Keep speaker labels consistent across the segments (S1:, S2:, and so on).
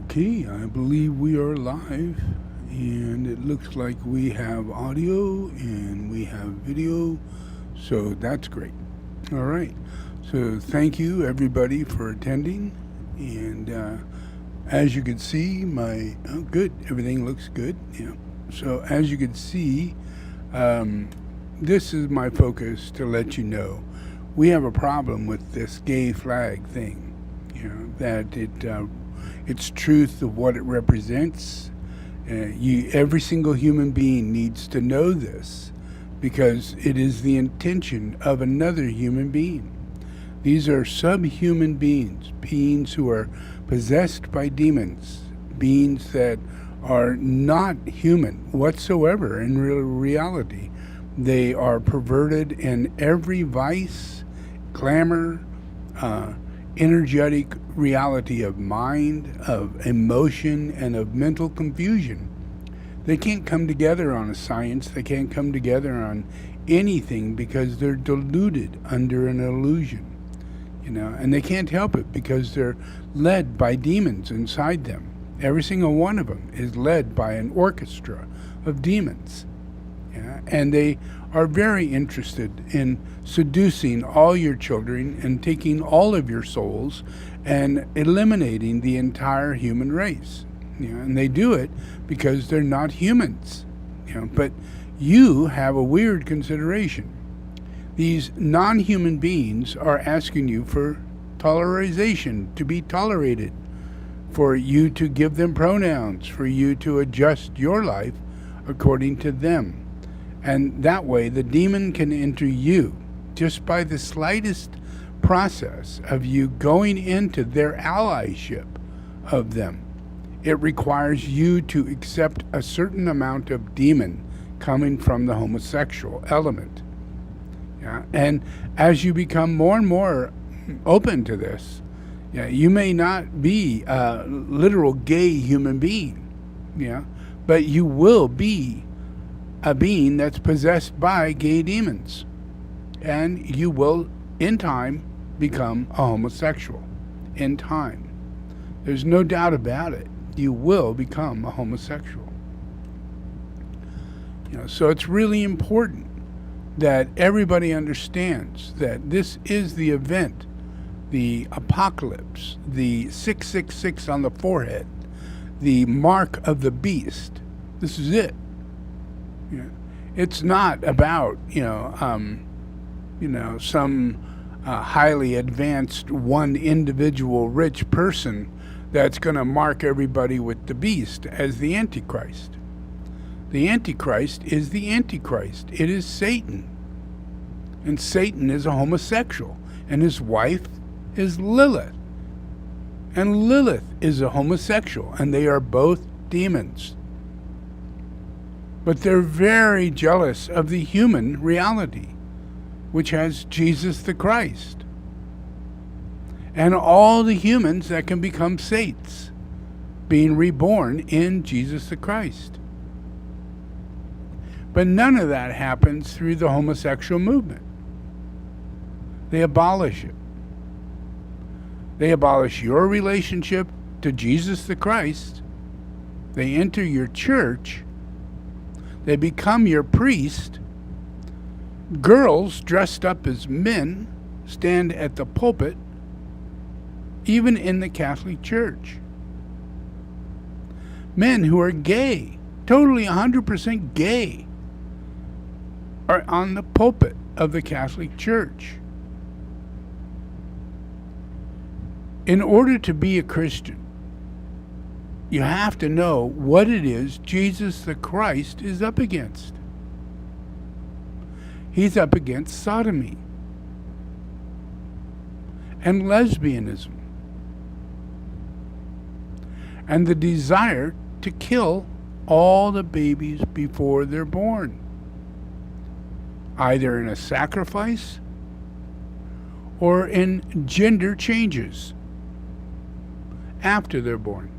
S1: Okay, I believe we are live, and it looks like we have audio and we have video, so that's great. All right, so thank you everybody for attending, and as you can see, good, everything looks good. Yeah. So as you can see, this is my focus to let you know we have a problem with this gay flag thing. That its truth of what it represents. Every single human being needs to know this because it is the intention of another human being. These are subhuman beings, beings who are possessed by demons, beings that are not human whatsoever in reality. They are perverted in every vice, glamour, energetic reality of mind, of emotion, and of mental confusion. They can't come together on a science. They can't come together on anything because they're deluded under an illusion, and they can't help it because they're led by demons inside them. Every single one of them is led by an orchestra of demons. And they are very interested in seducing all your children and taking all of your souls and eliminating the entire human race. And they do it because they're not humans. But you have a weird consideration. These non-human beings are asking you for tolerization, to be tolerated, for you to give them pronouns, for you to adjust your life according to them. And that way the demon can enter you just by the slightest process of you going into their allyship of them. It requires you to accept a certain amount of demon coming from the homosexual element. And as you become more and more open to this, you may not be a literal gay human being, but you will be a being that's possessed by gay demons. And you will, in time, become a homosexual. In time. There's no doubt about it. You will become a homosexual. So it's really important that everybody understands that this is the event, the apocalypse, the 666 on the forehead, the mark of the beast. This is it. It's not about some highly advanced one individual rich person that's going to mark everybody with the beast as the Antichrist. The Antichrist is the Antichrist. It is Satan. And Satan is a homosexual. And his wife is Lilith. And Lilith is a homosexual. And they are both demons. But they're very jealous of the human reality, which has Jesus the Christ, and all the humans that can become saints, being reborn in Jesus the Christ. But none of that happens through the homosexual movement. They abolish it. They abolish your relationship to Jesus the Christ. They enter your church. They become your priest. Girls dressed up as men stand at the pulpit, even in the Catholic Church. Men who are gay, totally 100% gay, are on the pulpit of the Catholic Church. In order to be a Christian, you have to know what it is Jesus the Christ is up against. He's up against sodomy and lesbianism and the desire to kill all the babies before they're born, either in a sacrifice or in gender changes after they're born,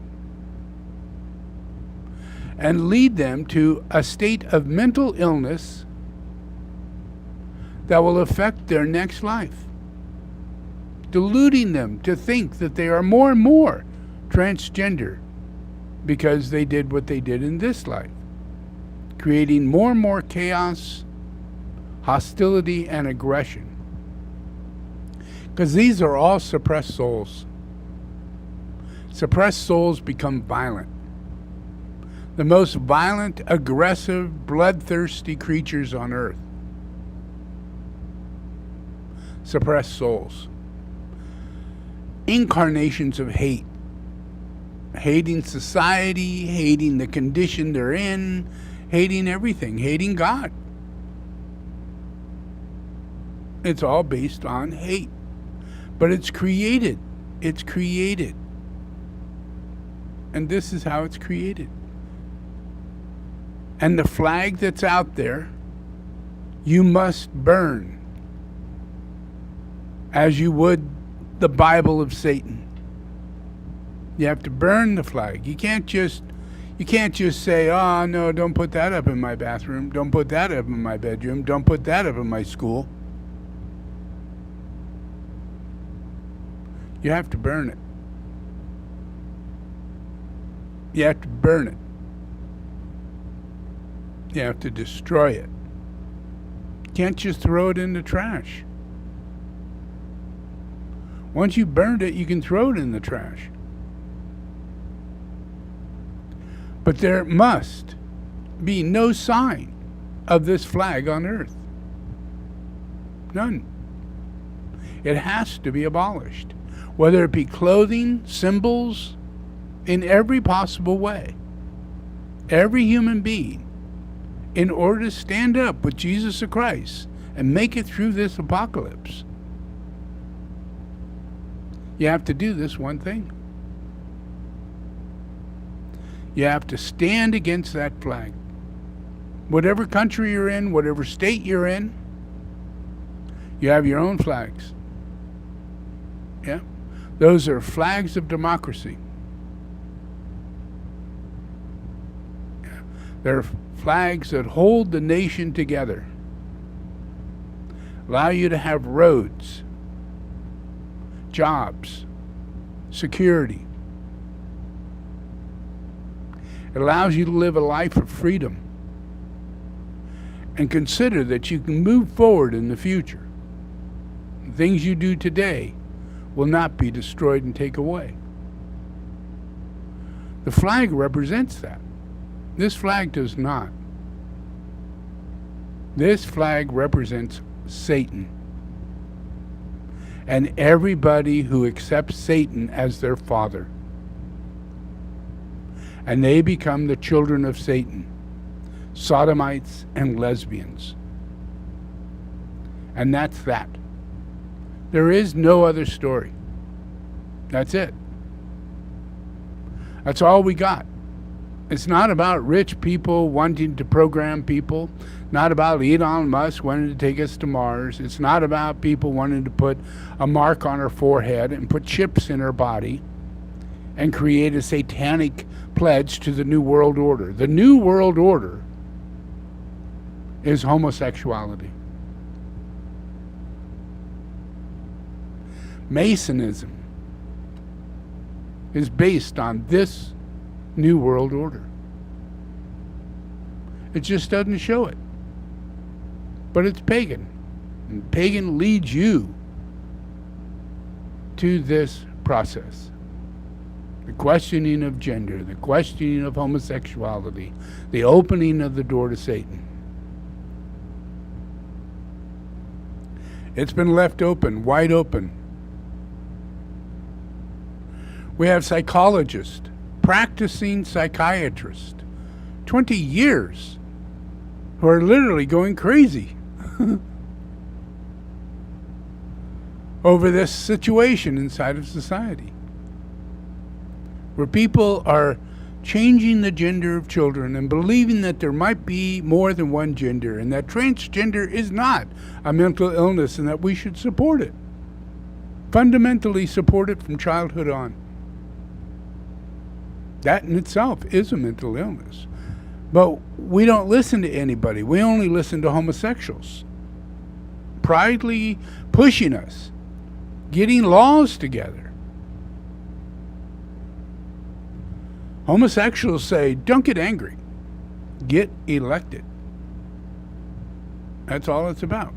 S1: and lead them to a state of mental illness that will affect their next life, deluding them to think that they are more and more transgender because they did what they did in this life, creating more and more chaos, hostility, and aggression. Because these are all suppressed souls. Suppressed souls become violent. The most violent, aggressive, bloodthirsty creatures on earth. Suppressed souls. Incarnations of hate. Hating society, hating the condition they're in, hating everything, hating God. It's all based on hate. But it's created. It's created. And this is how it's created. And the flag that's out there, you must burn, as you would the Bible of Satan. You have to burn the flag. You can't just say, oh, no, don't put that up in my bathroom. Don't put that up in my bedroom. Don't put that up in my school. You have to burn it. You have to burn it. You have to destroy it. You can't just throw it in the trash. Once you burned it, you can throw it in the trash. But there must be no sign of this flag on earth. None. It has to be abolished. Whether it be clothing, symbols, in every possible way. Every human being, in order to stand up with Jesus Christ and make it through this apocalypse, you have to do this one thing. You have to stand against that flag. Whatever country you're in, whatever state you're in, you have your own flags. Yeah? Those are flags of democracy. Yeah. They're flags that hold the nation together. Allow you to have roads, jobs, security. It allows you to live a life of freedom and consider that you can move forward in the future. The things you do today will not be destroyed and taken away. The flag represents that. This flag does not. This flag represents Satan. And everybody who accepts Satan as their father. And they become the children of Satan, sodomites and lesbians. And that's that. There is no other story. That's it. That's all we got. It's not about rich people wanting to program people, not about Elon Musk wanting to take us to Mars. It's not about people wanting to put a mark on our forehead and put chips in our body and create a satanic pledge to the New World Order. The New World Order is homosexuality. Masonism is based on this New World Order. It just doesn't show it. But it's pagan. And pagan leads you to this process. The questioning of gender, the questioning of homosexuality, the opening of the door to Satan. It's been left open, wide open. We have psychologists, practicing psychiatrists, 20 years, who are literally going crazy over this situation inside of society, where people are changing the gender of children and believing that there might be more than one gender, and that transgender is not a mental illness and that we should support it. Fundamentally support it from childhood on. That in itself is a mental illness. But we don't listen to anybody. We only listen to homosexuals. Proudly pushing us. Getting laws together. Homosexuals say, don't get angry. Get elected. That's all it's about,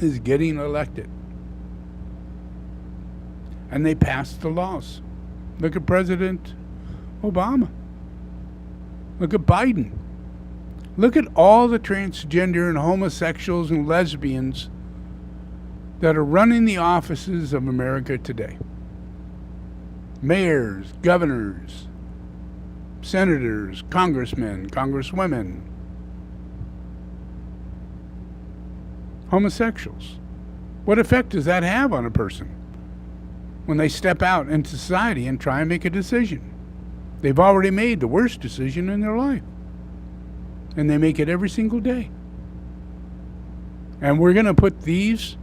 S1: is getting elected. And they passed the laws. Look at President Obama. Look at Biden. Look at all the transgender and homosexuals and lesbians that are running the offices of America today. Mayors, governors, senators, congressmen, congresswomen, homosexuals. What effect does that have on a person when they step out into society and try and make a decision? They've already made the worst decision in their life. And they make it every single day. And we're going to put these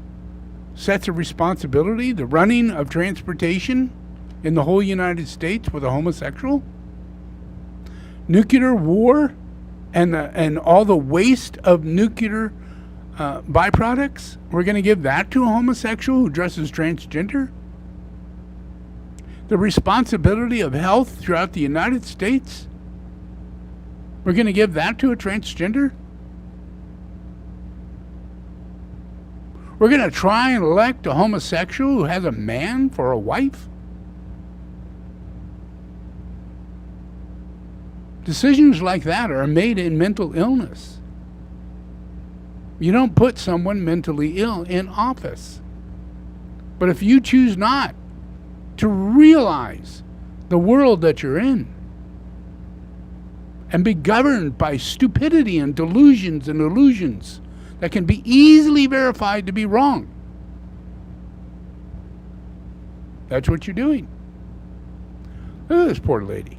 S1: sets of responsibility, the running of transportation in the whole United States with a homosexual? Nuclear war and all the waste of nuclear byproducts? We're going to give that to a homosexual who dresses transgender? The responsibility of health throughout the United States? We're going to give that to a transgender? We're going to try and elect a homosexual who has a man for a wife? Decisions like that are made in mental illness. You don't put someone mentally ill in office. But if you choose not to realize the world that you're in and be governed by stupidity and delusions and illusions that can be easily verified to be wrong, that's what you're doing. Look at this poor lady.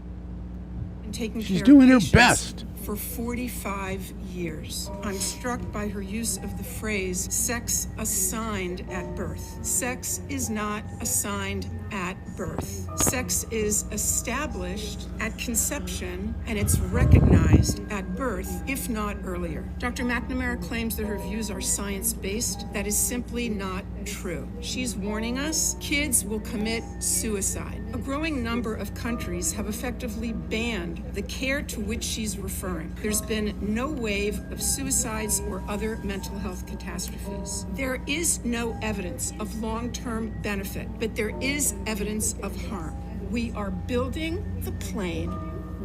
S1: She's doing her best.
S2: For 45 years. I'm struck by her use of the phrase, sex assigned at birth. Sex is not assigned at birth. Sex is established at conception, and it's recognized at birth, if not earlier. Dr. McNamara claims that her views are science-based. That is simply not true. She's warning us, kids will commit suicide. A growing number of countries have effectively banned the care to which she's referring. There's been no wave of suicides or other mental health catastrophes. There is no evidence of long-term benefit, but there is evidence of harm. We are building the plane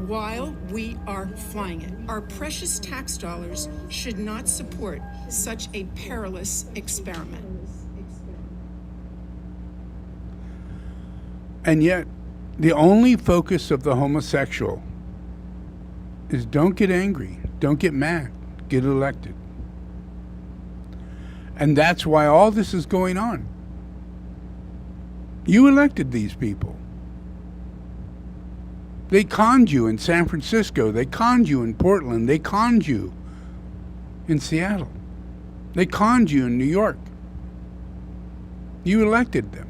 S2: while we are flying it. Our precious tax dollars should not support such a perilous experiment.
S1: And yet, the only focus of the homosexual is don't get angry, don't get mad, get elected. And that's why all this is going on. You elected these people. They conned you in San Francisco, they conned you in Portland, they conned you in Seattle, they conned you in New York. You elected them.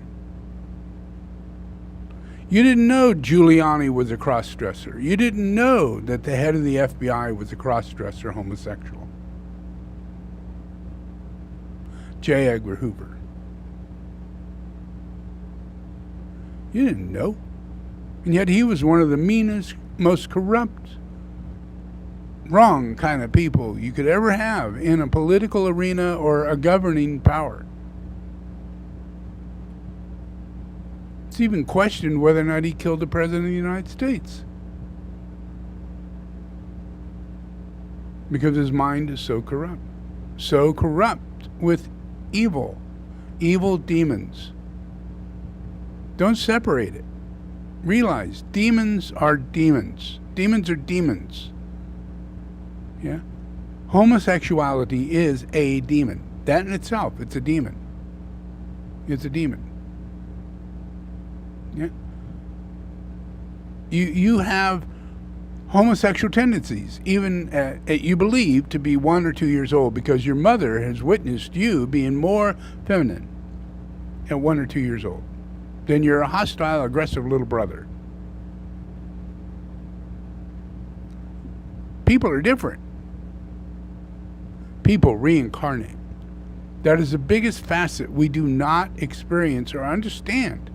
S1: You didn't know Giuliani was a cross-dresser. You didn't know that the head of the FBI was a cross-dresser homosexual. J. Edgar Hoover. You didn't know. And yet he was one of the meanest, most corrupt, wrong kind of people you could ever have in a political arena or a governing power. It's even questioned whether or not he killed the President of the United States. Because his mind is so corrupt. So corrupt with evil. Evil demons. Don't separate it. Realize demons are demons. Demons are demons. Yeah? Homosexuality is a demon. That in itself, it's a demon. It's a demon. Yeah. You have homosexual tendencies, even you believe to be 1 or 2 years old, because your mother has witnessed you being more feminine at 1 or 2 years old than your hostile, aggressive little brother. People are different. People reincarnate. That is the biggest facet we do not experience or understand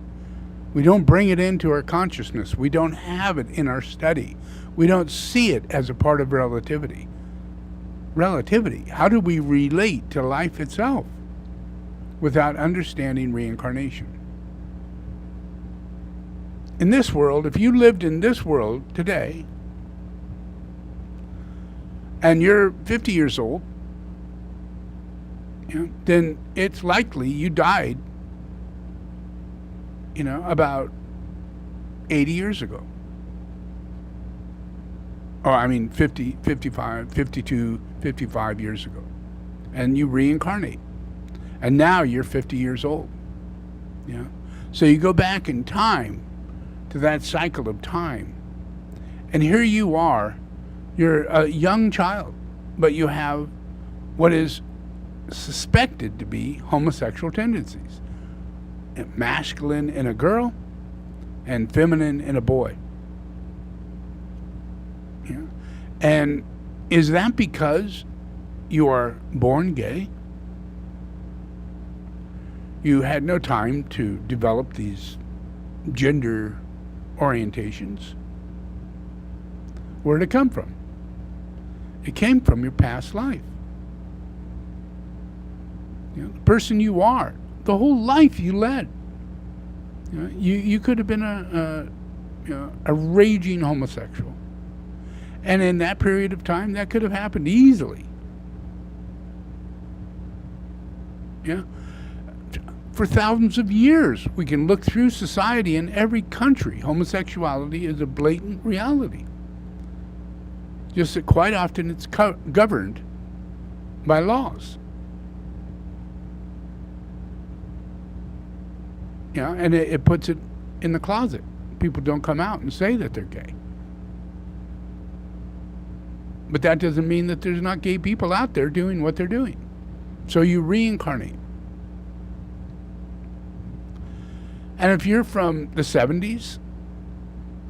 S1: We don't bring it into our consciousness. We don't have it in our study. We don't see it as a part of relativity. Relativity. How do we relate to life itself without understanding reincarnation? In this world, if you lived in this world today, and you're 50 years old, then it's likely you died, about 80 years ago. Or 50, 55, 52, 55 years ago. And you reincarnate. And now you're 50 years old. So you go back in time to that cycle of time. And here you are, you're a young child, but you have what is suspected to be homosexual tendencies. Masculine in a girl and feminine in a boy. And is that because you are born gay? You had no time to develop these gender orientations. Where did it come from? It came from your past life. The person you are, the whole life you led. You could have been a raging homosexual. And in that period of time, that could have happened easily. For thousands of years, we can look through society in every country. Homosexuality is a blatant reality. Just that quite often it's governed by laws. And it puts it in the closet. People don't come out and say that they're gay. But that doesn't mean that there's not gay people out there doing what they're doing. So you reincarnate. And if you're from the 70s,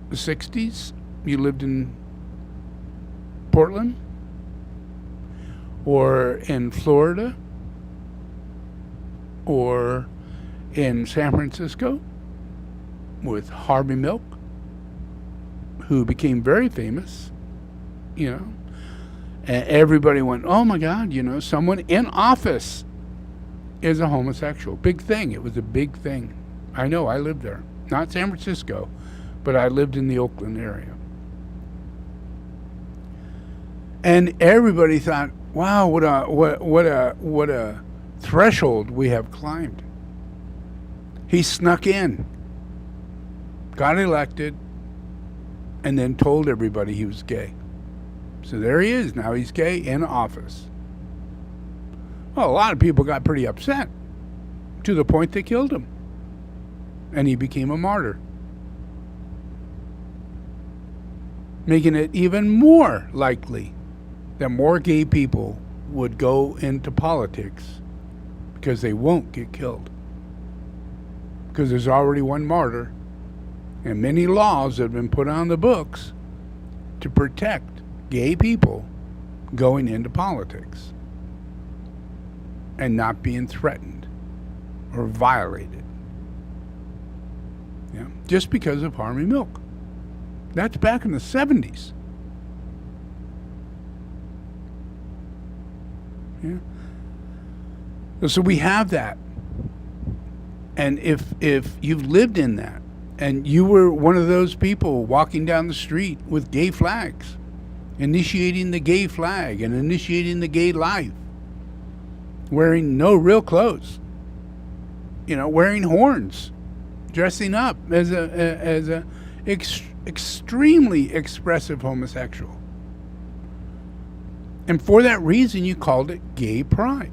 S1: the 60s, you lived in Portland or in Florida or in San Francisco with Harvey Milk, who became very famous, and everybody went, oh my God, someone in office is a homosexual. Big thing. It was a big thing. I know, I lived there. Not San Francisco, but I lived in the Oakland area. And everybody thought, wow, what a threshold we have climbed. He snuck in, got elected, and then told everybody he was gay. So there he is. Now he's gay in office. Well, a lot of people got pretty upset to the point they killed him. And he became a martyr. Making it even more likely that more gay people would go into politics because they won't get killed. Because there's already one martyr, and many laws have been put on the books to protect gay people going into politics and not being threatened or violated. Just because of Harvey Milk. That's back in the 70s. So we have that. And if you've lived in that, and you were one of those people walking down the street with gay flags, initiating the gay flag and initiating the gay life, wearing no real clothes, wearing horns, dressing up as a extremely expressive homosexual. And for that reason, you called it gay pride.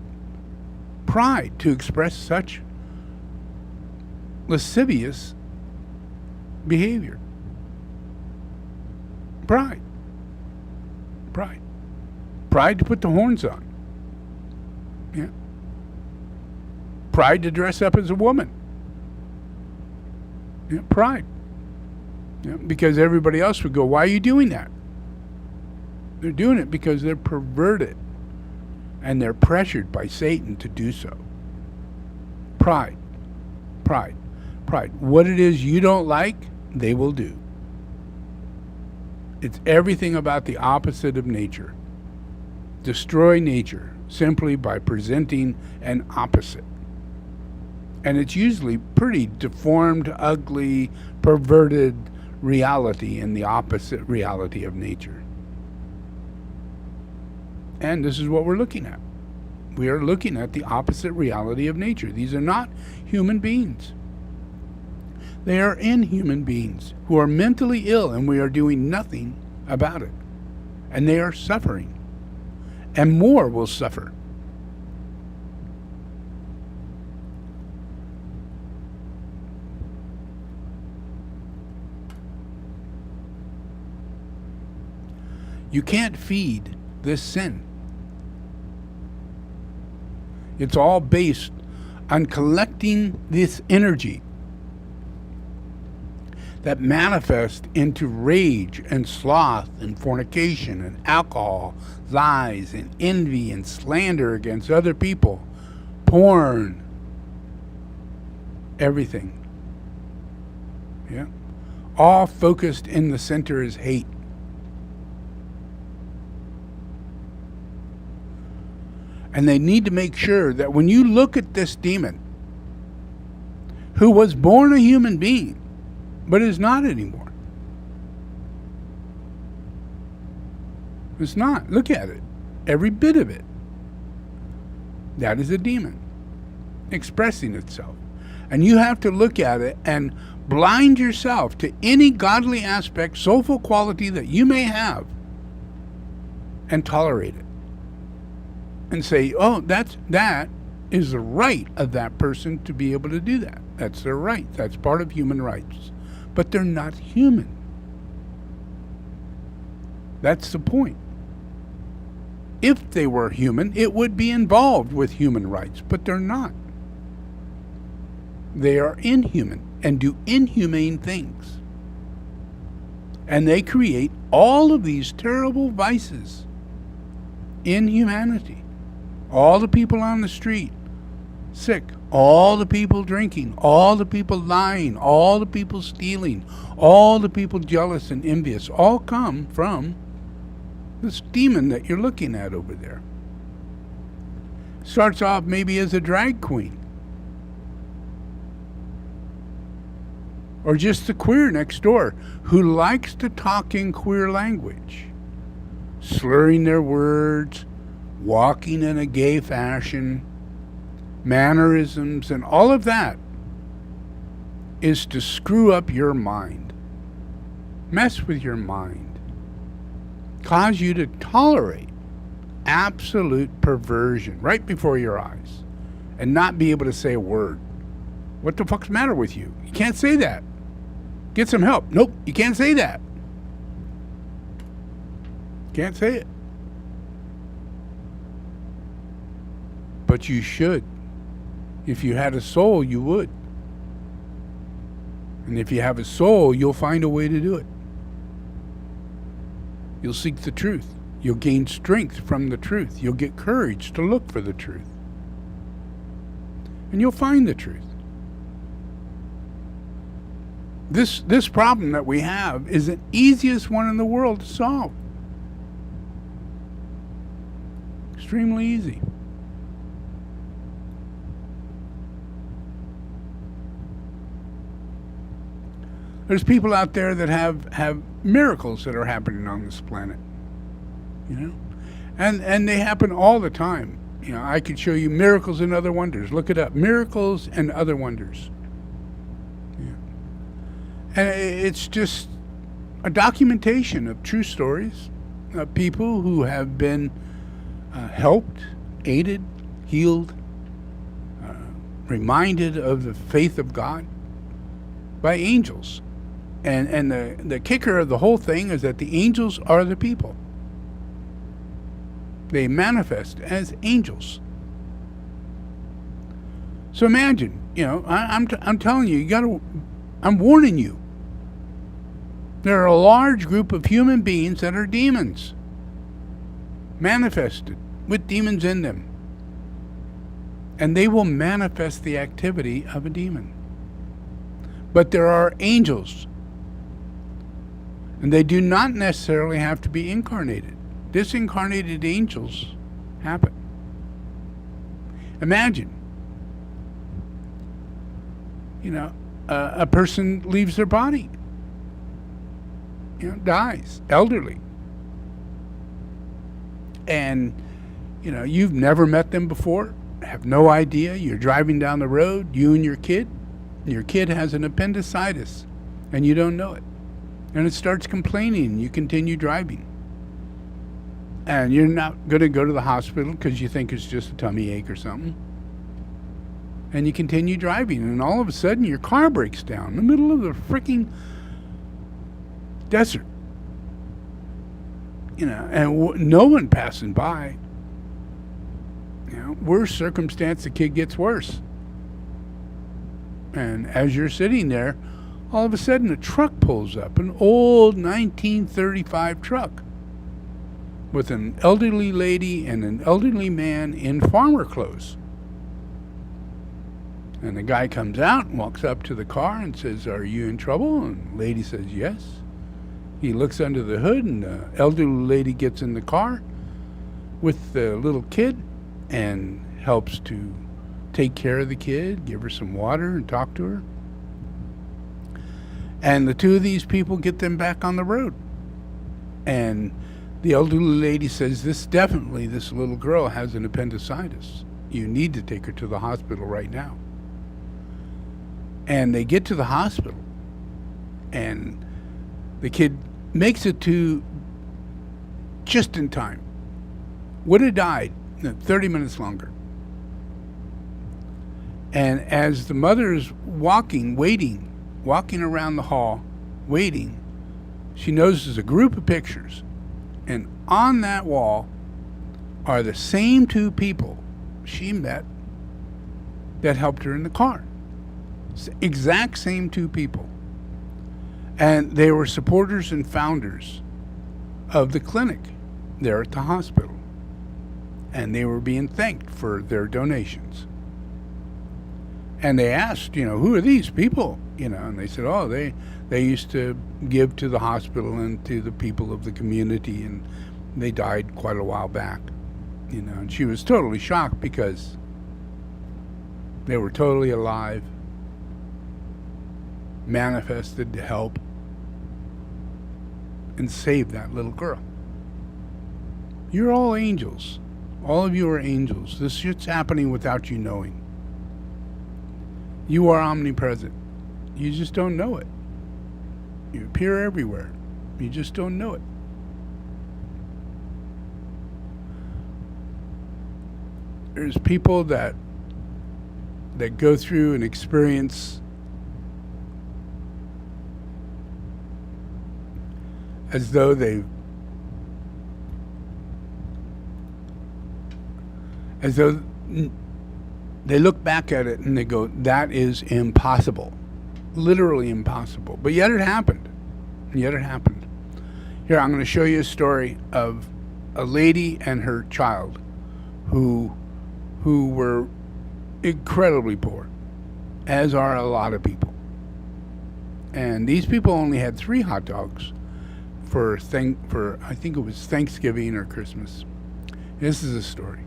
S1: Pride, to express such lascivious behavior. Pride. Pride. Pride to put the horns on. Pride to dress up as a woman. Pride. Because everybody else would go, why are you doing that? They're doing it because they're perverted and they're pressured by Satan to do so. Pride. Pride. Pride. What it is you don't like, they will do. It's everything about the opposite of nature. Destroy nature simply by presenting an opposite. And it's usually pretty deformed, ugly, perverted reality in the opposite reality of nature. And this is what we're looking at. We are looking at the opposite reality of nature. These are not human beings. They are inhuman beings who are mentally ill, and we are doing nothing about it. And they are suffering. And more will suffer. You can't feed this sin. It's all based on collecting this energy that manifests into rage and sloth and fornication and alcohol, lies and envy and slander against other people, porn, everything. Yeah. All focused in the center is hate. And they need to make sure that when you look at this demon, who was born a human being, but is not anymore. It's not. Look at it. Every bit of it. That is a demon expressing itself. And you have to look at it and blind yourself to any godly aspect, soulful quality that you may have, and tolerate it. And say, oh, that is the right of that person to be able to do that. That's their right. That's part of human rights. But they're not human. That's the point. If they were human, it would be involved with human rights, but they're not. They are inhuman and do inhumane things. And they create all of these terrible vices in humanity. All the people on the street sick, all the people drinking, all the people lying, all the people stealing, all the people jealous and envious, all come from this demon that you're looking at over there. Starts off maybe as a drag queen, or just the queer next door who likes to talk in queer language, slurring their words, walking in a gay fashion, mannerisms, and all of that is to screw up your mind, mess with your mind, cause you to tolerate absolute perversion right before your eyes and not be able to say a word. What the fuck's the matter with you? You can't say that. Get some help. Nope, you can't say that. Can't say it. But you should. If you had a soul, you would. And if you have a soul, you'll find a way to do it. You'll seek the truth. You'll gain strength from the truth. You'll get courage to look for the truth. And you'll find the truth. This problem that we have is the easiest one in the world to solve. Extremely easy. There's people out there that have miracles that are happening on this planet, you know, and they happen all the time. You know, I could show you miracles and other wonders. Look it up, miracles and other wonders. Yeah. And it's just a documentation of true stories of people who have been helped, aided, healed, reminded of the faith of God by angels. And the kicker of the whole thing is that the angels are the people. They manifest as angels. So imagine, you know, I'm telling you, I'm warning you. There are a large group of human beings that are demons, manifested with demons in them. And they will manifest the activity of a demon. But there are angels. And they do not necessarily have to be incarnated. Disincarnated angels happen. Imagine, a person leaves their body, dies, elderly. And, you've never met them before, have no idea. You're driving down the road, you and your kid has an appendicitis, and you don't know it. And it starts complaining, and you continue driving. And you're not going to go to the hospital because you think it's just a tummy ache or something. And you continue driving, and all of a sudden your car breaks down in the middle of the freaking desert. And no one passing by. Worst circumstance, the kid gets worse. And as you're sitting there, all of a sudden a truck pulls up, an old 1935 truck with an elderly lady and an elderly man in farmer clothes. And the guy comes out and walks up to the car and says, "Are you in trouble?" And the lady says, "Yes." He looks under the hood, and the elderly lady gets in the car with the little kid and helps to take care of the kid, give her some water, and talk to her. And the two of these people get them back on the road. And the elderly lady says, this little girl has an appendicitis. You need to take her to the hospital right now. And they get to the hospital, and the kid makes it to just in time. Would have died 30 minutes longer. And as the mother is walking around the hall, waiting, she notices a group of pictures. And on that wall are the same two people she met that helped her in the car. Exact same two people. And they were supporters and founders of the clinic there at the hospital. And they were being thanked for their donations. And they asked, who are these people? And they said, oh, they used to give to the hospital and to the people of the community, and they died quite a while back. And she was totally shocked because they were totally alive, manifested to help and save that little girl. You're all angels. All of you are angels. This shit's happening without you knowing. You are omnipresent. You just don't know it. You appear everywhere. You just don't know it. There's people that go through an experience as though they look back at it and they go, that is impossible. Literally impossible. But yet it happened. Here, I'm going to show you a story of a lady and her child who were incredibly poor, as are a lot of people. And these people only had 3 hot dogs for I think it was Thanksgiving or Christmas. This is a story.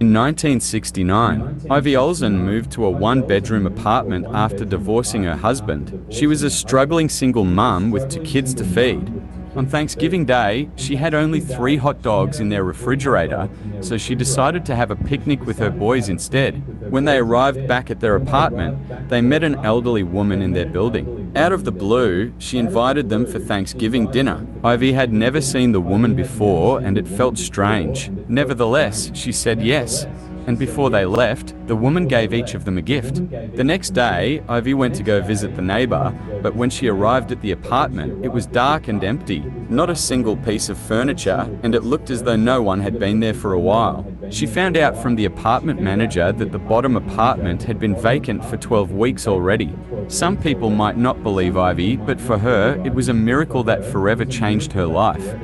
S3: In 1969, Ivy Olsen moved to a 1-bedroom apartment after divorcing her husband. She was a struggling single mum with 2 kids to feed. On Thanksgiving Day, she had only 3 hot dogs in their refrigerator, so she decided to have a picnic with her boys instead. When they arrived back at their apartment, they met an elderly woman in their building. Out of the blue, she invited them for Thanksgiving dinner. Ivy had never seen the woman before, and it felt strange. Nevertheless, she said yes. And before they left, the woman gave each of them a gift. The next day, Ivy went to go visit the neighbor, but when she arrived at the apartment, it was dark and empty. Not a single piece of furniture, and it looked as though no one had been there for a while. She found out from the apartment manager that the bottom apartment had been vacant for 12 weeks already. Some people might not believe Ivy, but for her, it was a miracle that forever changed her life.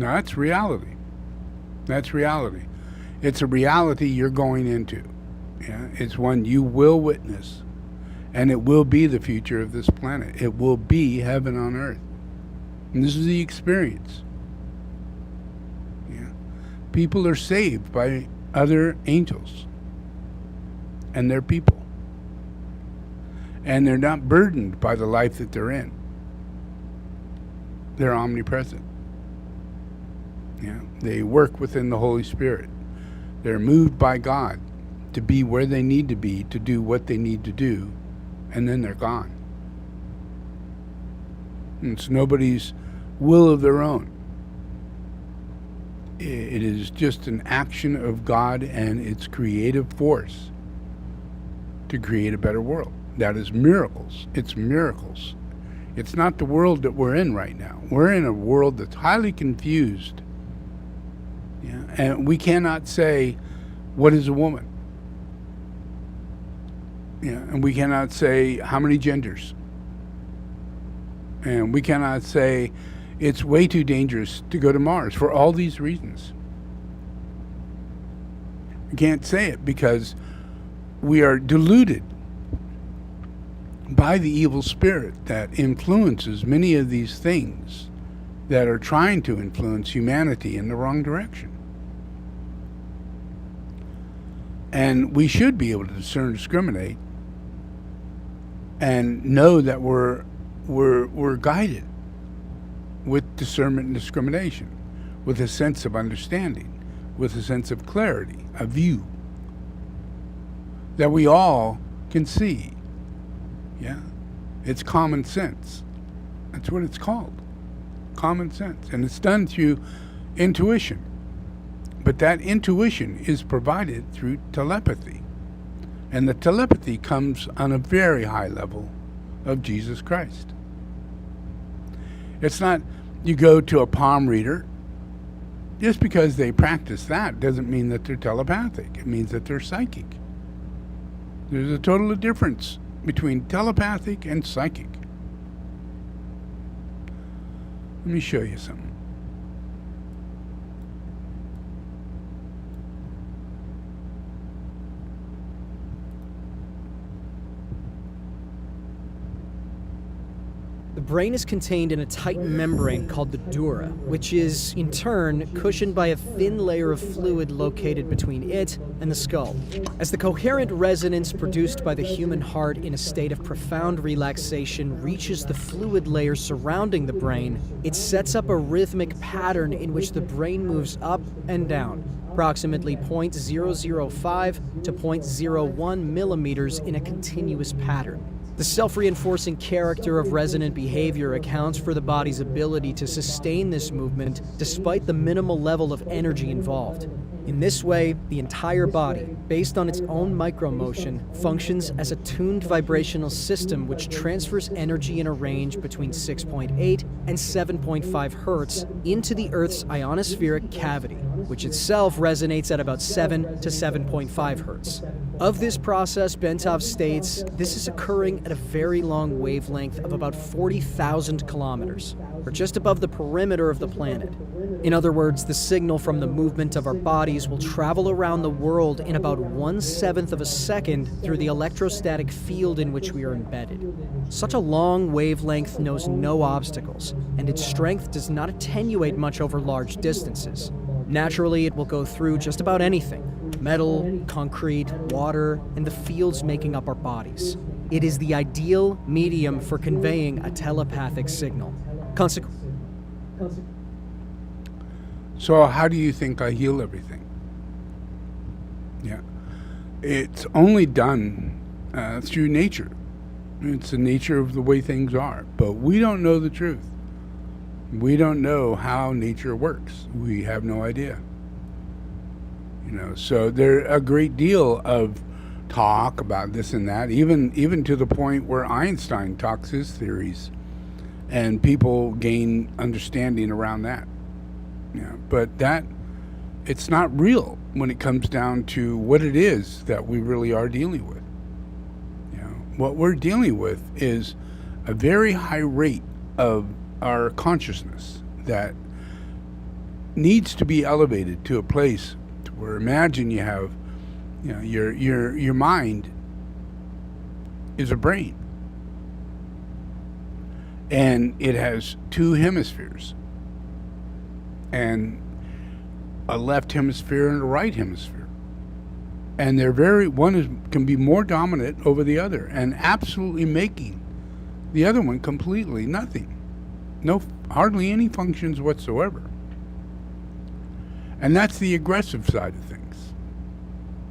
S1: Now that's reality. That's reality. It's a reality you're going into. Yeah? It's one you will witness. And it will be the future of this planet. It will be heaven on earth. And this is the experience. Yeah. People are saved by other angels and their people. And they're not burdened by the life that they're in. They're omnipresent. Yeah. They work within the Holy Spirit. They're moved by God to be where they need to be, to do what they need to do, and then they're gone. And it's nobody's will of their own. It is just an action of God and its creative force to create a better world. That is miracles. It's miracles. It's not the world that we're in right now. We're in a world that's highly confused. Yeah? And we cannot say, what is a woman? Yeah, and we cannot say how many genders. And we cannot say it's way too dangerous to go to Mars for all these reasons. We can't say it because we are deluded by the evil spirit that influences many of these things that are trying to influence humanity in the wrong direction. And we should be able to discern and discriminate and know that we're guided with discernment and discrimination, with a sense of understanding, with a sense of clarity, a view that we all can see. Yeah, it's common sense. That's what it's called, common sense, and it's done through intuition. But that intuition is provided through telepathy. And the telepathy comes on a very high level of Jesus Christ. It's not you go to a palm reader. Just because they practice that doesn't mean that they're telepathic. It means that they're psychic. There's a total difference between telepathic and psychic. Let me show you something.
S4: The brain is contained in a tight membrane called the dura, which is, in turn, cushioned by a thin layer of fluid located between it and the skull. As the coherent resonance produced by the human heart in a state of profound relaxation reaches the fluid layer surrounding the brain, it sets up a rhythmic pattern in which the brain moves up and down, approximately 0.005 to 0.01 millimeters in a continuous pattern. The self-reinforcing character of resonant behavior accounts for the body's ability to sustain this movement despite the minimal level of energy involved. In this way, the entire body, based on its own micromotion, functions as a tuned vibrational system which transfers energy in a range between 6.8 and 7.5 hertz into the Earth's ionospheric cavity, which itself resonates at about 7 to 7.5 hertz. Of this process, Bentov states, this is occurring at a very long wavelength of about 40,000 kilometers, or just above the perimeter of the planet. In other words, the signal from the movement of our bodies will travel around the world in about 1/7 of a second through the electrostatic field in which we are embedded. Such a long wavelength knows no obstacles, and its strength does not attenuate much over large distances. Naturally, it will go through just about anything: metal, concrete, water, and the fields making up our bodies. It is the ideal medium for conveying a telepathic signal.
S1: So how do you think I heal everything? Yeah. It's only done through nature. It's the nature of the way things are. But we don't know the truth. We don't know how nature works. We have no idea. So there's a great deal of talk about this and that, even to the point where Einstein talks his theories, and people gain understanding around that. Yeah, but it's not real when it comes down to what it is that we really are dealing with. What we're dealing with is a very high rate of our consciousness that needs to be elevated to a place to where, imagine you have, you know, your mind is a brain, and it has two hemispheres, and a left hemisphere and a right hemisphere, and can be more dominant over the other, and absolutely making the other one completely nothing, hardly any functions whatsoever. And that's the aggressive side of things.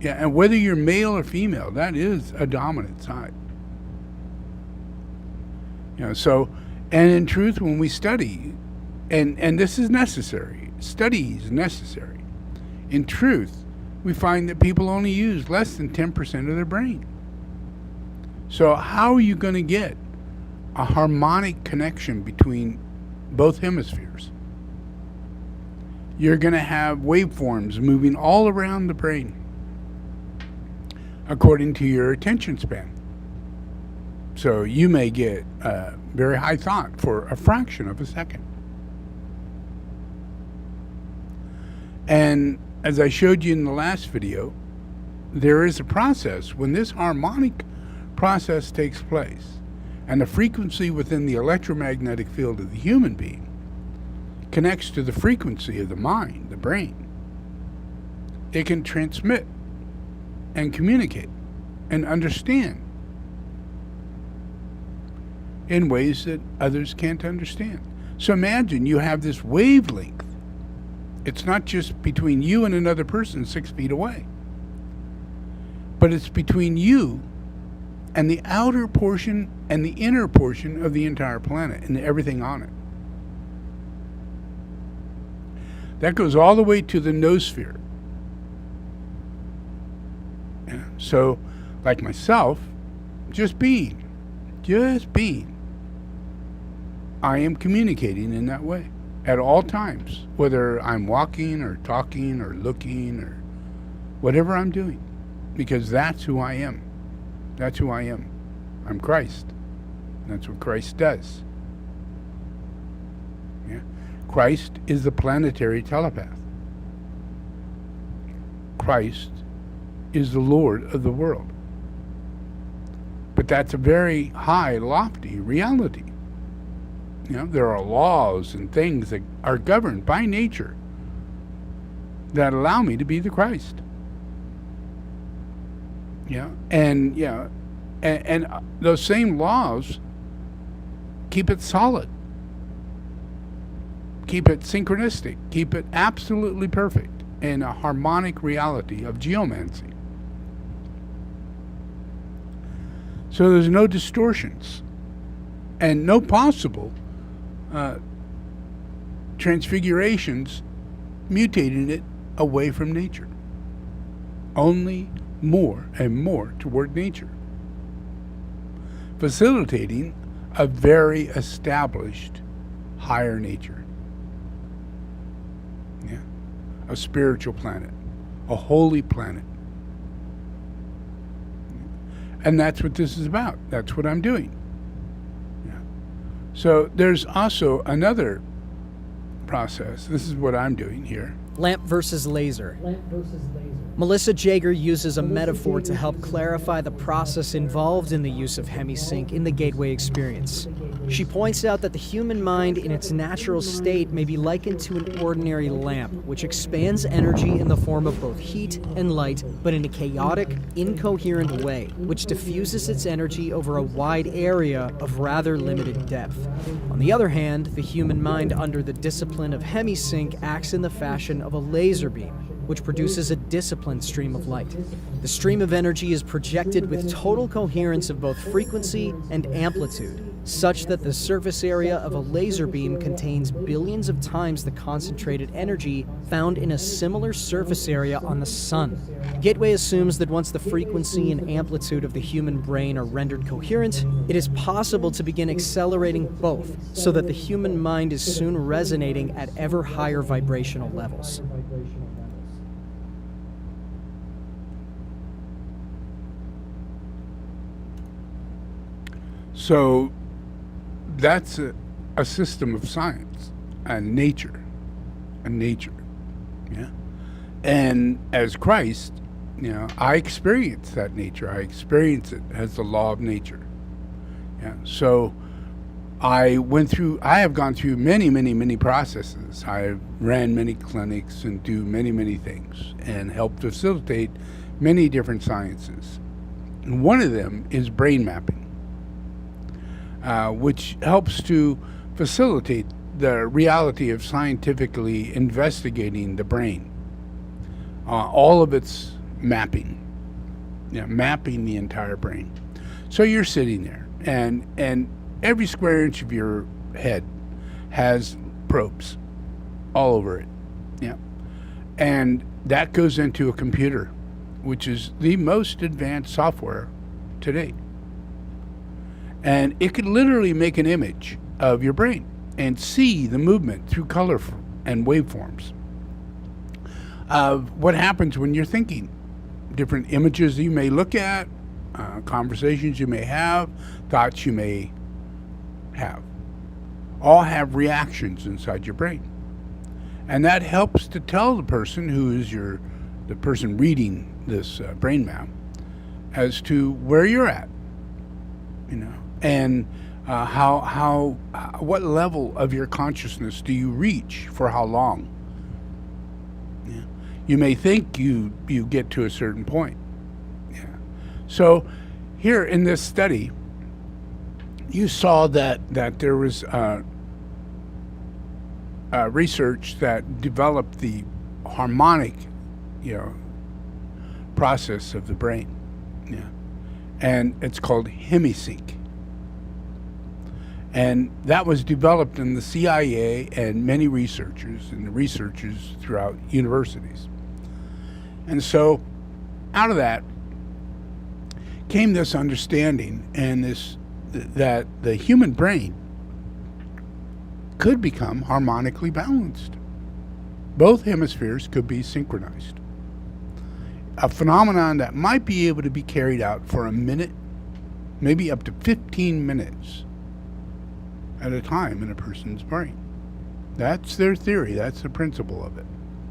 S1: Yeah, and whether you're male or female, that is a dominant side. You know, so, and in truth, when we study, and this is necessary, study is necessary. In truth, we find that people only use less than 10% of their brain. So how are you going to get a harmonic connection between both hemispheres? You're going to have waveforms moving all around the brain according to your attention span. So you may get a very high thought for a fraction of a second. And as I showed you in the last video, there is a process when this harmonic process takes place, and the frequency within the electromagnetic field of the human being connects to the frequency of the mind, the brain. It can transmit and communicate and understand in ways that others can't understand. So imagine you have this wavelength. It's not just between you and another person 6 feet away, but it's between you and the outer portion and the inner portion of the entire planet and everything on it. That goes all the way to the noosphere. Yeah. So, like myself, just being, I am communicating in that way at all times, whether I'm walking or talking or looking or whatever I'm doing, because that's who I am. That's who I am. I'm Christ. That's what Christ does. Yeah. Christ is the planetary telepath. Christ is the Lord of the world. But that's a very high, lofty reality. You know, there are laws and things that are governed by nature that allow me to be the Christ. Yeah, and those same laws keep it solid, keep it synchronistic, keep it absolutely perfect in a harmonic reality of geomancy. So there's no distortions and no possible transfigurations mutating it away from nature. Only more and more toward nature, facilitating a very established higher nature. Yeah. A spiritual planet, a holy planet. And that's what this is about. That's what I'm doing. Yeah. So there's also another process. This is what I'm doing here.
S4: Lamp versus laser. Melissa Jager uses a metaphor to help clarify the process involved in the use of hemisync in the gateway experience. She points out that the human mind in its natural state may be likened to an ordinary lamp, which expands energy in the form of both heat and light, but in a chaotic, incoherent way, which diffuses its energy over a wide area of rather limited depth. On the other hand, the human mind under the discipline of hemisync acts in the fashion of a laser beam, which produces a disciplined stream of light. The stream of energy is projected with total coherence of both frequency and amplitude, such that the surface area of a laser beam contains billions of times the concentrated energy found in a similar surface area on the sun. Gateway assumes that once the frequency and amplitude of the human brain are rendered coherent, it is possible to begin accelerating both, so that the human mind is soon resonating at ever higher vibrational levels.
S1: So that's a system of science and nature. and nature. Yeah. And as Christ, I experience that nature. I experience it as the law of nature. Yeah. So I have gone through many, many, many processes. I ran many clinics and do many, many things and helped facilitate many different sciences. And one of them is brain mapping, which helps to facilitate the reality of scientifically investigating the brain. All of its mapping, mapping the entire brain. So you're sitting there, and every square inch of your head has probes all over it. Yeah. And that goes into a computer, which is the most advanced software today. And it could literally make an image of your brain and see the movement through color and waveforms of what happens when you're thinking. Different images you may look at, conversations you may have, thoughts you may have, all have reactions inside your brain. And that helps to tell the person who is the person reading this brain map as to where you're at, and what level of your consciousness do you reach for how long. Yeah. You may think you get to a certain point. Yeah. So here in this study, you saw that there was research that developed the harmonic, process of the brain. Yeah. And it's called hemisync. And that was developed in the CIA and many researchers throughout universities. And so out of that came this understanding and that the human brain could become harmonically balanced. Both hemispheres could be synchronized. A phenomenon that might be able to be carried out for a minute, maybe up to 15 minutes at a time in a person's brain. That's their theory. That's the principle of it.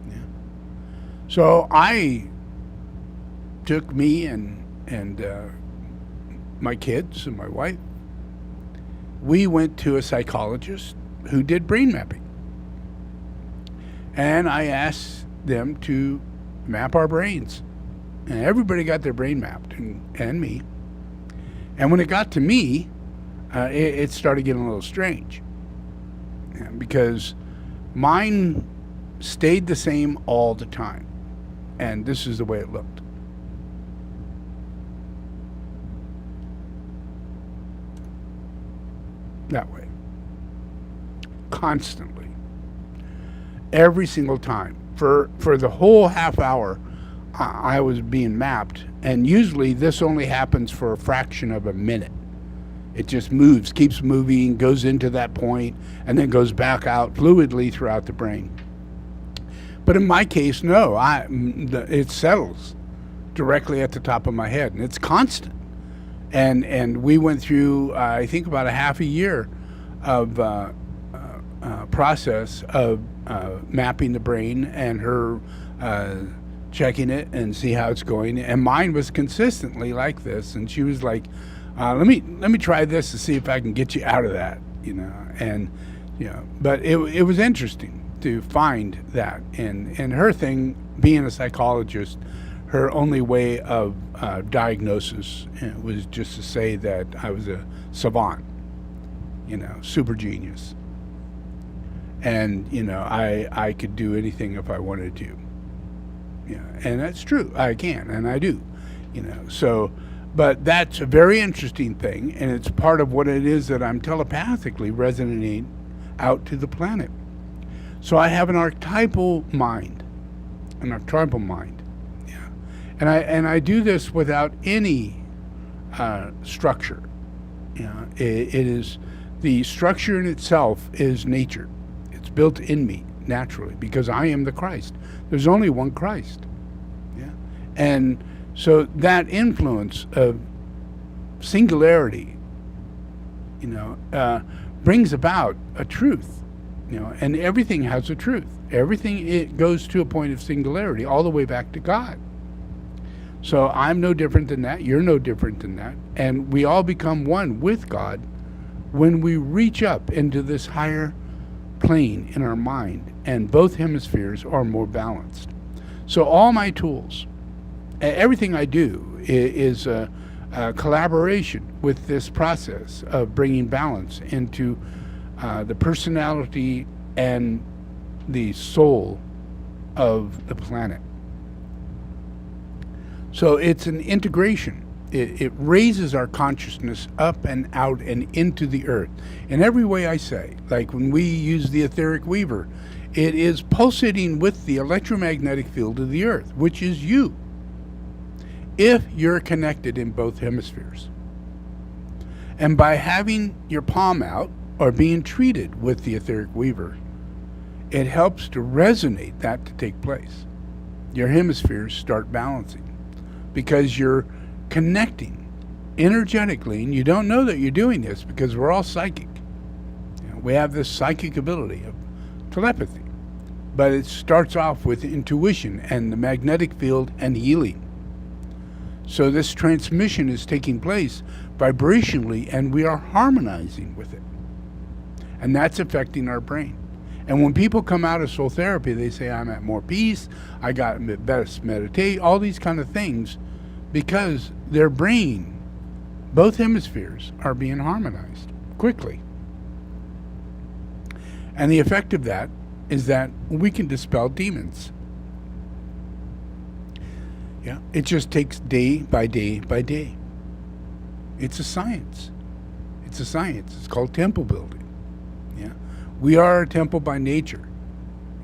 S1: Yeah. So I took me and my kids and my wife. We went to a psychologist who did brain mapping. And I asked them to map our brains. And everybody got their brain mapped, and me. And when it got to me, it started getting a little strange. Because mine stayed the same all the time. And this is the way it looked. That way. Constantly. Every single time. For the whole half hour, I was being mapped. And usually this only happens for a fraction of a minute. It just moves, keeps moving, goes into that point, and then goes back out fluidly throughout the brain. But in my case, no. It settles directly at the top of my head, and it's constant. And we went through, I think, about a half a year of process of mapping the brain and her checking it and see how it's going. And mine was consistently like this. And she was like, let me try this to see if I can get you out of that, And, but it was interesting to find that. And her thing, being a psychologist, her only way of diagnosis was just to say that I was a savant, super genius. And, I could do anything if I wanted to. Yeah, and that's true. I can, and I do, So, but that's a very interesting thing, and it's part of what it is that I'm telepathically resonating out to the planet. So I have an archetypal mind. Yeah. And I do this without any structure. It is, the structure in itself is nature. It's built in me naturally because I am the Christ. There's only one Christ. Yeah. And so that influence of singularity, brings about a truth And everything has a truth. Everything, it goes to a point of singularity, all the way back to God. So I'm no different than that. You're no different than that. And we all become one with God when we reach up into this higher plane in our mind, and both hemispheres are more balanced. So all my tools, everything I do is a collaboration with this process of bringing balance into the personality and the soul of the planet. So it's an integration. It raises our consciousness up and out and into the earth. In every way I say, like when we use the etheric weaver, it is pulsating with the electromagnetic field of the earth, which is you, if you're connected in both hemispheres. And by having your palm out or being treated with the etheric weaver, it helps to resonate that to take place. Your hemispheres start balancing because you're connecting energetically, and you don't know that you're doing this because we're all psychic. We have this psychic ability of telepathy, but it starts off with intuition and the magnetic field and healing. So this transmission is taking place vibrationally, and we are harmonizing with it, and that's affecting our brain. And when people come out of soul therapy, they say, I'm at more peace, I got best meditate, all these kind of things, because their brain, both hemispheres, are being harmonized quickly. And the effect of that is that we can dispel demons. Yeah, it just takes day by day by day. It's a science. It's a science. It's called temple building. Yeah, we are a temple by nature.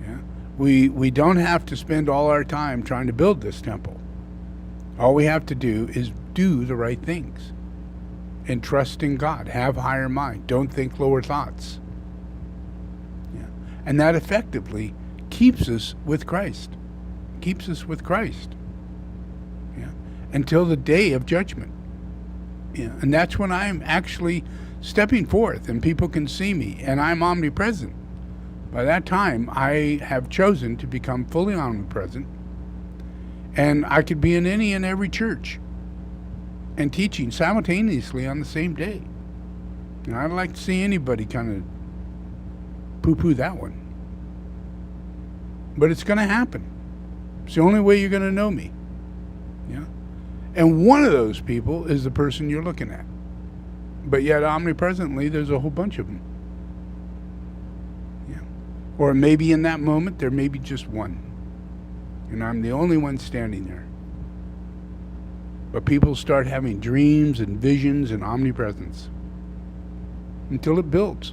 S1: Yeah, we don't have to spend all our time trying to build this temple. All we have to do is do the right things and trust in God. Have higher mind. Don't think lower thoughts. Yeah. And that effectively keeps us with Christ. Keeps us with Christ. Yeah. Until the day of judgment. Yeah. And that's when I'm actually stepping forth and people can see me and I'm omnipresent. By that time, I have chosen to become fully omnipresent. And I could be in any and every church and teaching simultaneously on the same day. I'd like to see anybody kind of poo-poo that one. But it's going to happen. It's the only way you're going to know me. Yeah. And one of those people is the person you're looking at. But yet omnipresently, there's a whole bunch of them. Yeah. Or maybe in that moment, there may be just one. And I'm the only one standing there. But people start having dreams and visions and omnipresence until it builds,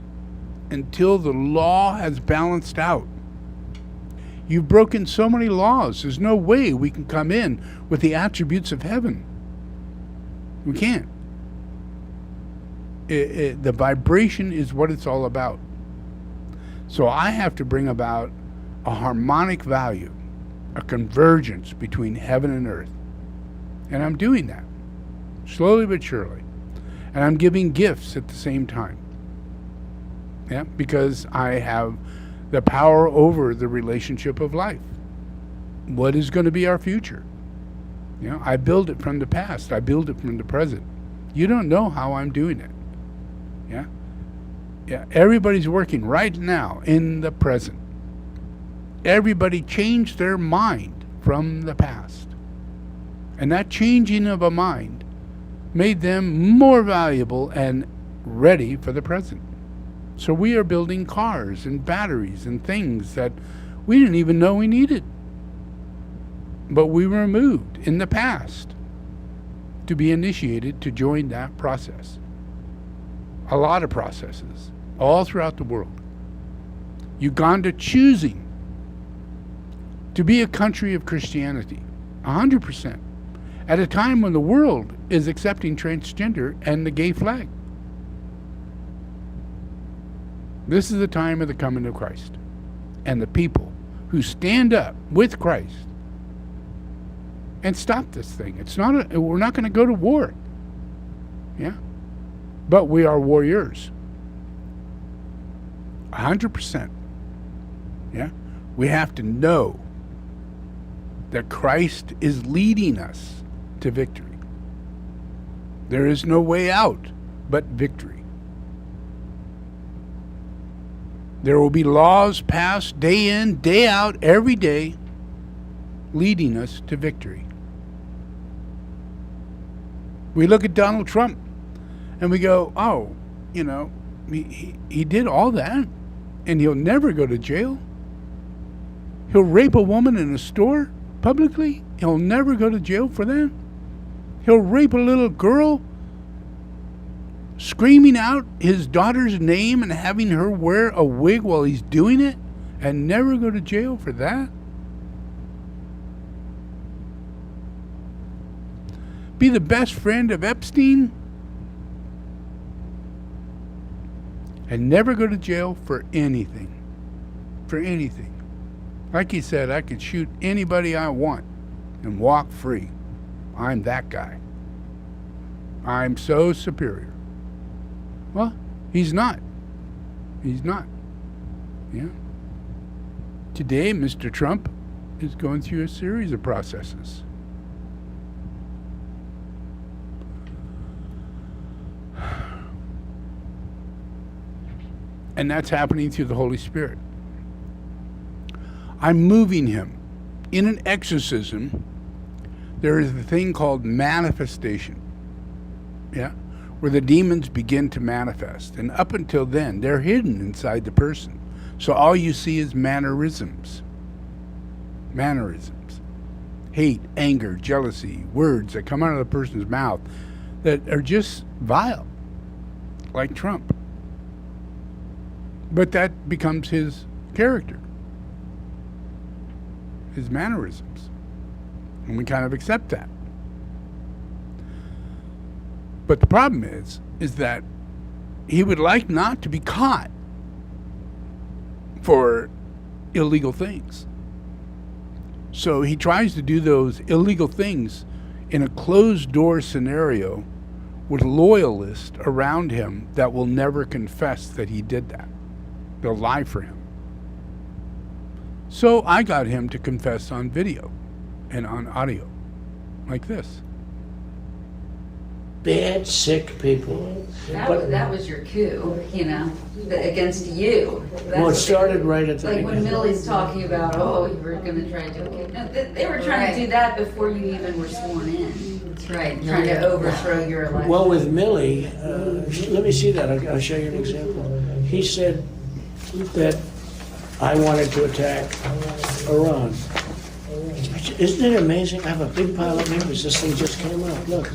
S1: until the law has balanced out. You've broken so many laws. There's no way we can come in with the attributes of heaven. We can't. The vibration is what it's all about. So I have to bring about a harmonic value, a convergence between heaven and earth. And I'm doing that, slowly but surely. And I'm giving gifts at the same time. Yeah, because I have the power over the relationship of life. What is going to be our future? I build it from the past. I build it from the present. You don't know how I'm doing it. Yeah? Yeah, everybody's working right now in the present. Everybody changed their mind from the past. And that changing of a mind made them more valuable and ready for the present. So we are building cars and batteries and things that we didn't even know we needed. But we were moved in the past to be initiated to join that process. A lot of processes all throughout the world. Uganda choosing to be a country of Christianity, 100%, at a time when the world is accepting transgender and the gay flag. This is the time of the coming of Christ. And the people who stand up with Christ and stop this thing. We're not going to go to war. Yeah? But we are warriors. 100%. Yeah? We have to know that Christ is leading us to victory. There is no way out but victory. There will be laws passed day in, day out, every day, leading us to victory. We look at Donald Trump and we go, oh, you know, he did all that and he'll never go to jail. He'll rape a woman in a store publicly. He'll never go to jail for that. He'll rape a little girl, screaming out his daughter's name and having her wear a wig while he's doing it, and never go to jail for that. Be the best friend of Epstein and never go to jail for anything. For anything. Like he said, I could shoot anybody I want and walk free. I'm that guy. I'm so superior. Well, he's not. He's not. Yeah. Today, Mr. Trump is going through a series of processes. And that's happening through the Holy Spirit. I'm moving him. In an exorcism, there is a thing called manifestation. Yeah? Where the demons begin to manifest. And up until then, they're hidden inside the person. So all you see is mannerisms. Mannerisms. Hate, anger, jealousy, words that come out of the person's mouth that are just vile. Like Trump. But that becomes his character. His mannerisms. And we kind of accept that. But the problem is that he would like not to be caught for illegal things. So he tries to do those illegal things in a closed-door scenario with loyalists around him that will never confess that he did that. They'll lie for him. So I got him to confess on video and on audio, like this.
S5: Bad, sick people.
S6: That was your coup, you know, against you.
S5: Well, it started right at the
S6: like
S5: beginning.
S6: when Millie's talking about, oh, you were going to try to do a coup. No, they were trying to do that before you even were sworn in. That's right. Trying to overthrow your election.
S5: Well, with Millie, let me see that. I'll show you an example. He said that I wanted to attack Iran. Isn't it amazing? I have a big pile of papers. This thing just came out. Look.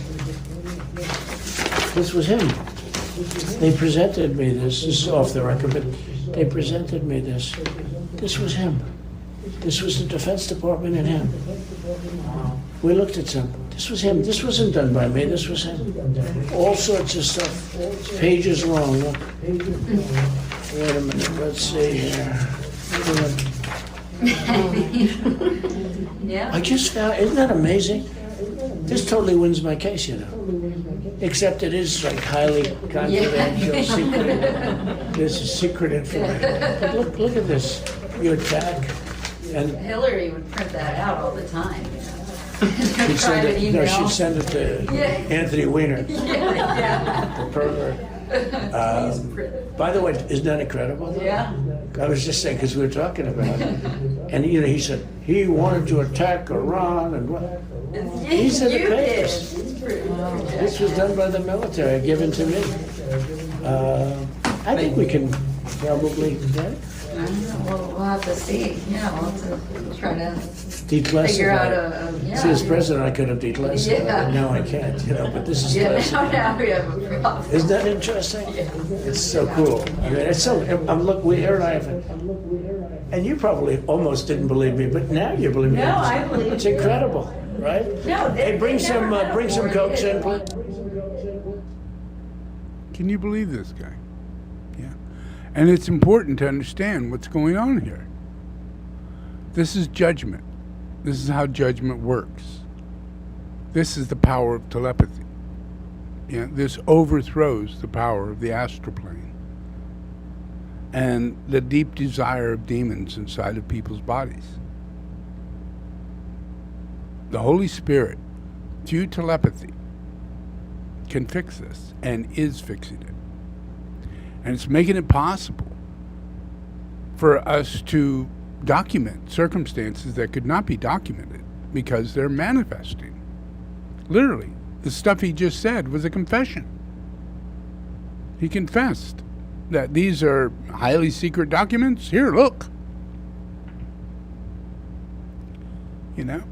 S5: This was him. They presented me this. This is off the record, but they presented me this. This was him. This was the Defense Department and him. We looked at some. This was him. This wasn't done by me. This was him. All sorts of stuff. Pages long. Look. Wait a minute. Let's see here.
S6: Yeah.
S5: I just found, isn't that amazing? This totally wins my case, you know. Except it is like highly confidential, secret. This is secret information. But look at this. You attack, and
S6: Hillary would print that out all the time.
S5: she'd send it. No, she'd send it to Anthony Weiner, the pervert. By the way, isn't that incredible?
S6: Yeah.
S5: I was just saying, because we were talking about it, and you know, he said he wanted to attack Iran, and what? He said the papers. This was done by the military, given to me. I think we can probably get it.
S6: We'll have to see. Yeah, we'll have to try to
S5: Declassify.
S6: figure out a
S5: See, as president, I could have declassified.
S6: Yeah.
S5: No, I can't, you know, but this is classified.
S6: now we have a problem.
S5: Isn't that interesting?
S6: Yeah.
S5: It's so cool. I mean, it's so. Look, we here and I have, and you probably almost didn't believe me, but now you believe me.
S6: No, I believe
S5: It's
S6: you.
S5: incredible, right?
S6: No,
S5: Hey, bring some cokes in, please.
S1: Can you believe this guy? Yeah. And it's important to understand what's going on here. This is judgment. This is how judgment works. This is the power of telepathy. Yeah, this overthrows the power of the astral plane. and the deep desire of demons inside of people's bodies. The Holy Spirit, through telepathy, can fix this and is fixing it. And it's making it possible for us to document circumstances that could not be documented because they're manifesting. Literally, the stuff he just said was a confession. He confessed that these are highly secret documents. Here, look. You know?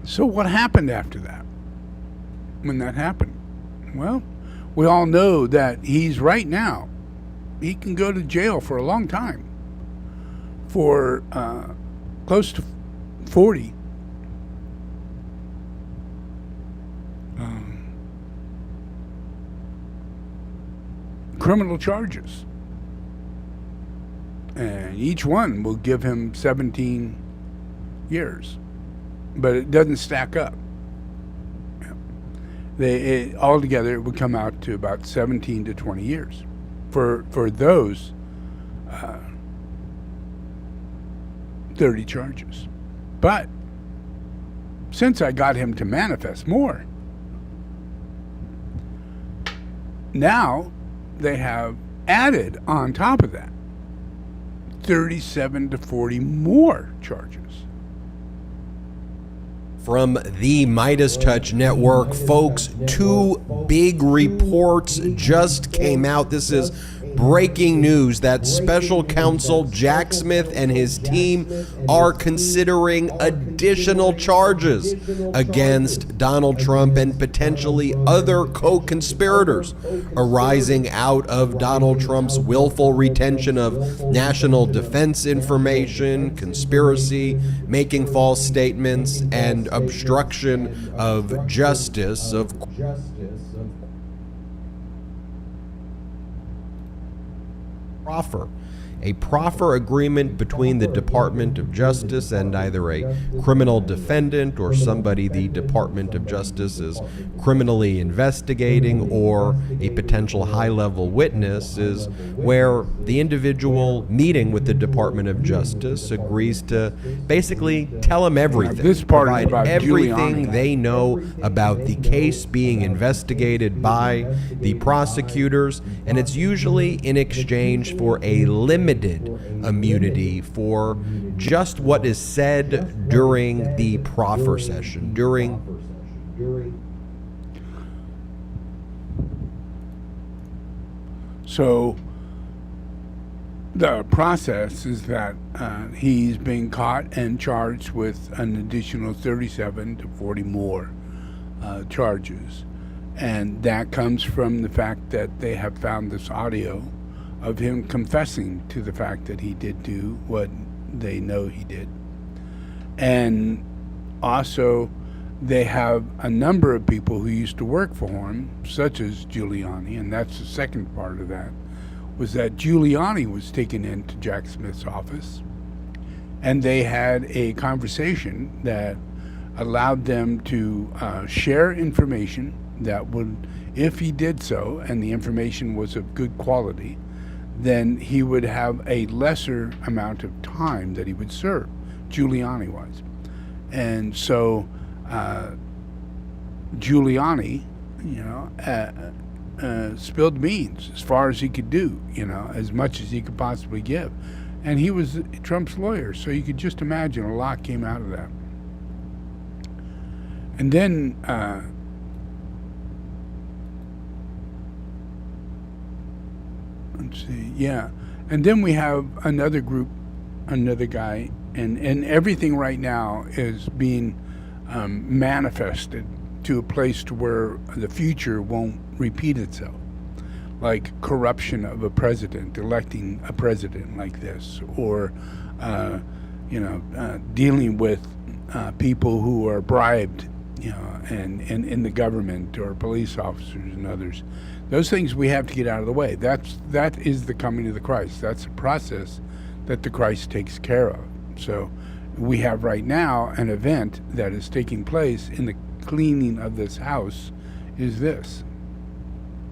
S1: So what happened after that? When that happened? Well, we all know that he's right now, he can go to jail for a long time for close to 40 criminal charges. And each one will give him 17 years. But it doesn't stack up. Altogether, it would come out to about 17 to 20 years for those 30 charges. But since I got him to manifest more, now they have added on top of that 37 to 40 more charges.
S7: From the Midas Touch Network, folks, 2 big reports just came out. This is breaking news that Special Counsel Jack Smith and his team are considering additional charges against Donald Trump and potentially other co-conspirators arising out of Donald Trump's willful retention of national defense information, conspiracy, making false statements, and obstruction of justice. A proffer agreement between the Department of Justice and either a criminal defendant or somebody the Department of Justice is criminally investigating, or a potential high-level witness, is where the individual meeting with the Department of Justice agrees to basically tell them everything.
S1: This part is about
S7: everything
S1: Giuliani.
S7: they know about the case being investigated by the prosecutors, and it's usually in exchange for a limited immunity for just what is said during the proffer session,
S1: So the process is that he's being caught and charged with an additional 37 to 40 more charges. And that comes from the fact that they have found this audio of him confessing to the fact that he did do what they know he did. And also, they have a number of people who used to work for him, such as Giuliani, and that's the second part of that, was that Giuliani was taken into Jack Smith's office, and they had a conversation that allowed them to share information that would, if he did so, and the information was of good quality, then he would have a lesser amount of time that he would serve. Giuliani was. And so Giuliani, spilled beans as far as he could do, as much as he could possibly give. And he was Trump's lawyer, so you could just imagine a lot came out of that. And then let's see, yeah. And then we have another group, another guy, and everything right now is being manifested to a place to where the future won't repeat itself. Like corruption of a president, electing a president like this, or, dealing with people who are bribed, and in the government, or police officers and others. Those things we have to get out of the way. That is the coming of the Christ. That's a process that the Christ takes care of. So we have right now an event that is taking place in the cleaning of this house is this.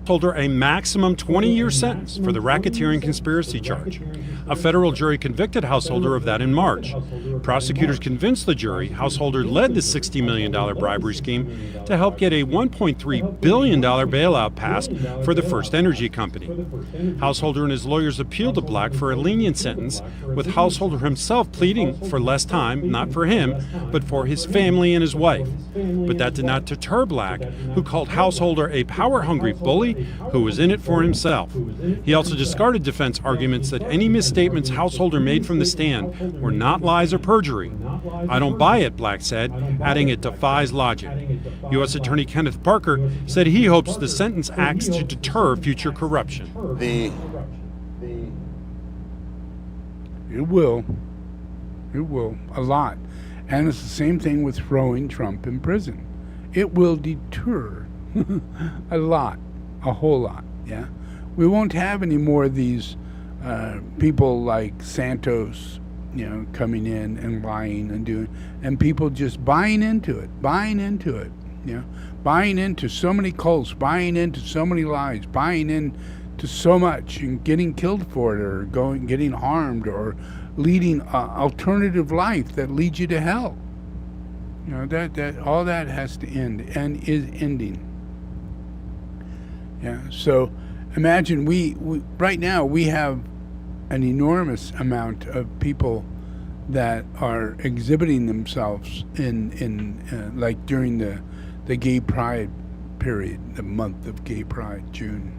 S8: householder a maximum 20-year sentence for the racketeering conspiracy charge. A federal jury convicted Householder of that in March. Prosecutors convinced the jury Householder led the $60 million bribery scheme to help get a $1.3 billion bailout passed for the First Energy Company. Householder and his lawyers appealed to Black for a lenient sentence, with Householder himself pleading for less time, not for him, but for his family and his wife. But that did not deter Black, who called Householder a power-hungry bully who was in it for himself. He also discarded defense arguments that any misstatements Householder made from the stand were not lies or perjury. "I don't buy it," Black said, adding it defies logic. U.S. Attorney Kenneth Parker said he hopes the sentence acts to deter future corruption.
S1: It will. It will. A lot. And it's the same thing with throwing Trump in prison. It will deter a lot, a whole lot, yeah? We won't have any more of these people like Santos, coming in and lying and people just buying into it, buying into so many cults, buying into so many lies, buying into so much and getting killed for it or getting harmed or leading an alternative life that leads you to hell. That all that has to end and is ending. Yeah. So imagine we right now we have an enormous amount of people that are exhibiting themselves in like during the gay pride period, the month of gay pride, June.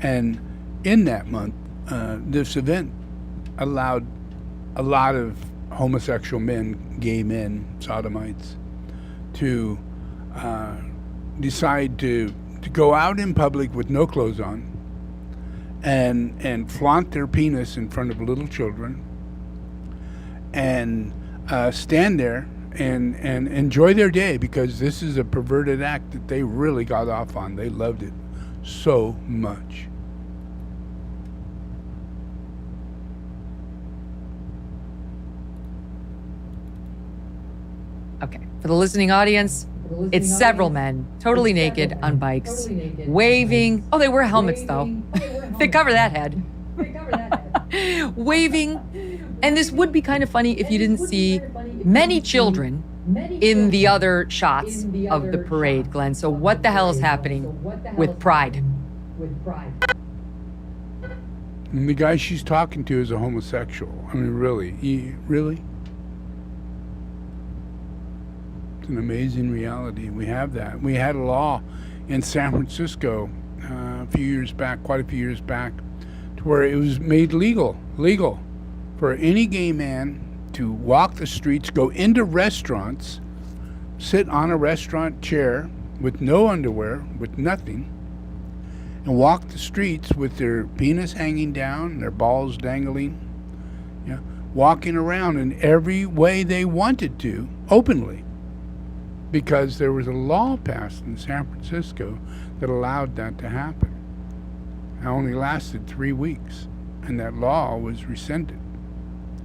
S1: And in that month, this event allowed a lot of homosexual men, gay men, sodomites, to decide to go out in public with no clothes on and flaunt their penis in front of little children and stand there and enjoy their day, because this is a perverted act that they really got off on. They loved it so much.
S9: Okay, for the listening audience, it's several men, totally naked on bikes, waving. Oh, they wear helmets though. They cover that head. Waving. And this would be kind of funny if you didn't see many children in the other shots of the parade, Glenn. So what the hell is happening with Pride?
S1: And the guy she's talking to is a homosexual. I mean, really? Really? An amazing reality. We have that. We had a law in San Francisco quite a few years back, to where it was made legal for any gay man to walk the streets, go into restaurants, sit on a restaurant chair with no underwear, with nothing, and walk the streets with their penis hanging down, their balls dangling, walking around in every way they wanted to, openly. Because there was a law passed in San Francisco that allowed that to happen. It only lasted 3 weeks, and that law was rescinded.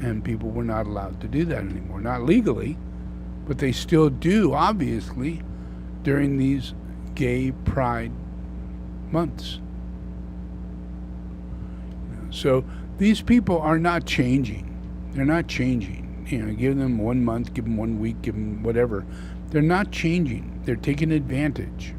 S1: And people were not allowed to do that anymore. Not legally, but they still do, obviously, during these gay pride months. So these people are not changing. They're not changing. Give them 1 month, give them 1 week, give them whatever. They're not changing. They're taking advantage.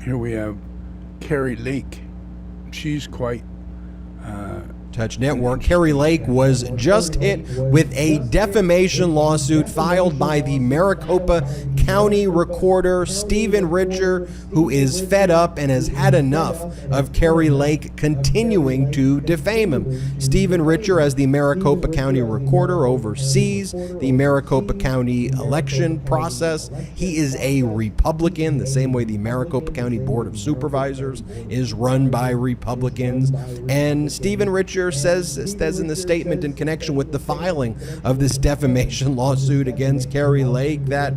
S1: Here we have Kari Lake. She's quite
S7: Touch Network. Kari Lake was just hit with a defamation lawsuit filed by the Maricopa County Recorder, Stephen Richer, who is fed up and has had enough of Kari Lake continuing to defame him. Stephen Richer, as the Maricopa County Recorder, oversees the Maricopa County election process. He is a Republican, the same way the Maricopa County Board of Supervisors is run by Republicans. And Stephen Richer says in the statement in connection with the filing of this defamation lawsuit against Kari Lake that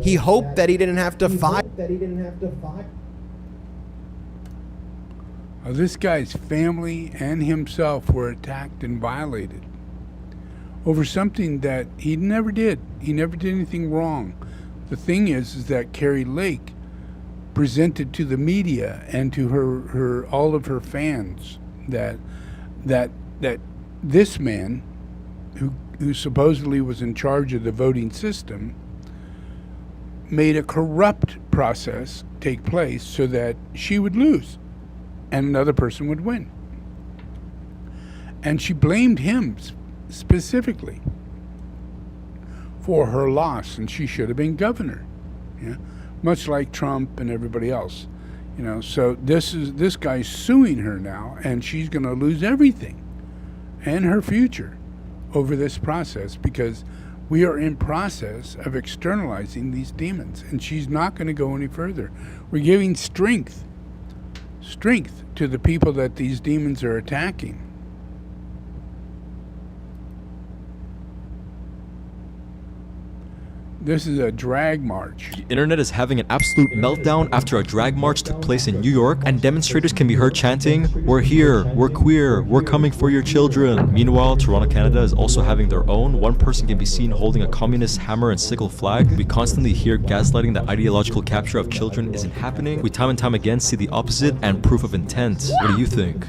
S7: he hoped that he didn't have to file.
S1: This guy's family and himself were attacked and violated over something that he never did. He never did anything wrong. The thing is that Kari Lake presented to the media and to her all of her fans that this man who supposedly was in charge of the voting system made a corrupt process take place so that she would lose and another person would win. And she blamed him specifically for her loss, and she should have been governor, much like Trump and everybody else. So this guy's suing her now, and she's going to lose everything and her future over this process, because we are in process of externalizing these demons, and she's not going to go any further. We're giving strength to the people that these demons are attacking. This is a drag march.
S10: The internet is having an absolute meltdown after a drag march took place in New York, and demonstrators can be heard chanting, "We're here, we're queer, we're coming for your children." Meanwhile, Toronto, Canada is also having their own. One person can be seen holding a communist hammer and sickle flag. We constantly hear gaslighting that ideological capture of children isn't happening. We time and time again see the opposite and proof of intent. What do you think?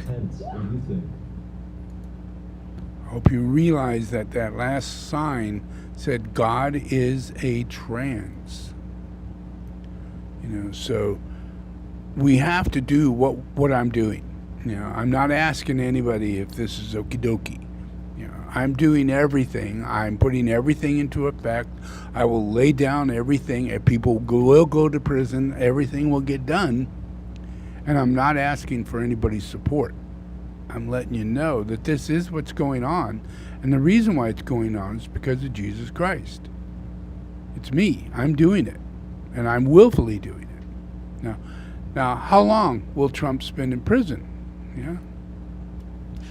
S1: I hope you realize that last sign said God is a trans. So we have to do what I'm doing. I'm not asking anybody if this is okie dokie. I'm doing everything. I'm putting everything into effect. I will lay down everything. If people will go to prison, everything will get done. And I'm not asking for anybody's support. I'm letting you know that this is what's going on. And the reason why it's going on is because of Jesus Christ. It's me. I'm doing it. And I'm willfully doing it. Now, how long will Trump spend in prison?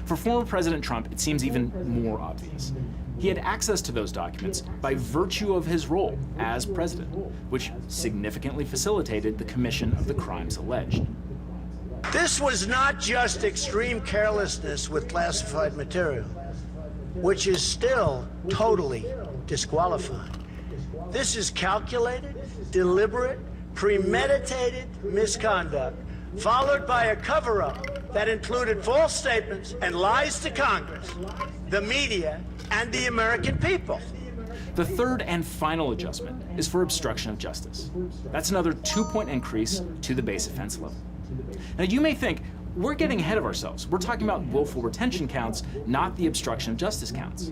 S11: For former President Trump, it seems even more obvious. He had access to those documents by virtue of his role as president, which significantly facilitated the commission of the crimes alleged.
S5: This was not just extreme carelessness with classified material, which is still totally disqualified. This is calculated, deliberate, premeditated misconduct, followed by a cover-up that included false statements and lies to Congress, the media, and the American people.
S11: The third and final adjustment is for obstruction of justice. That's another 2-point increase to the base offense level. Now, you may think, we're getting ahead of ourselves. We're talking about willful retention counts, not the obstruction of justice counts.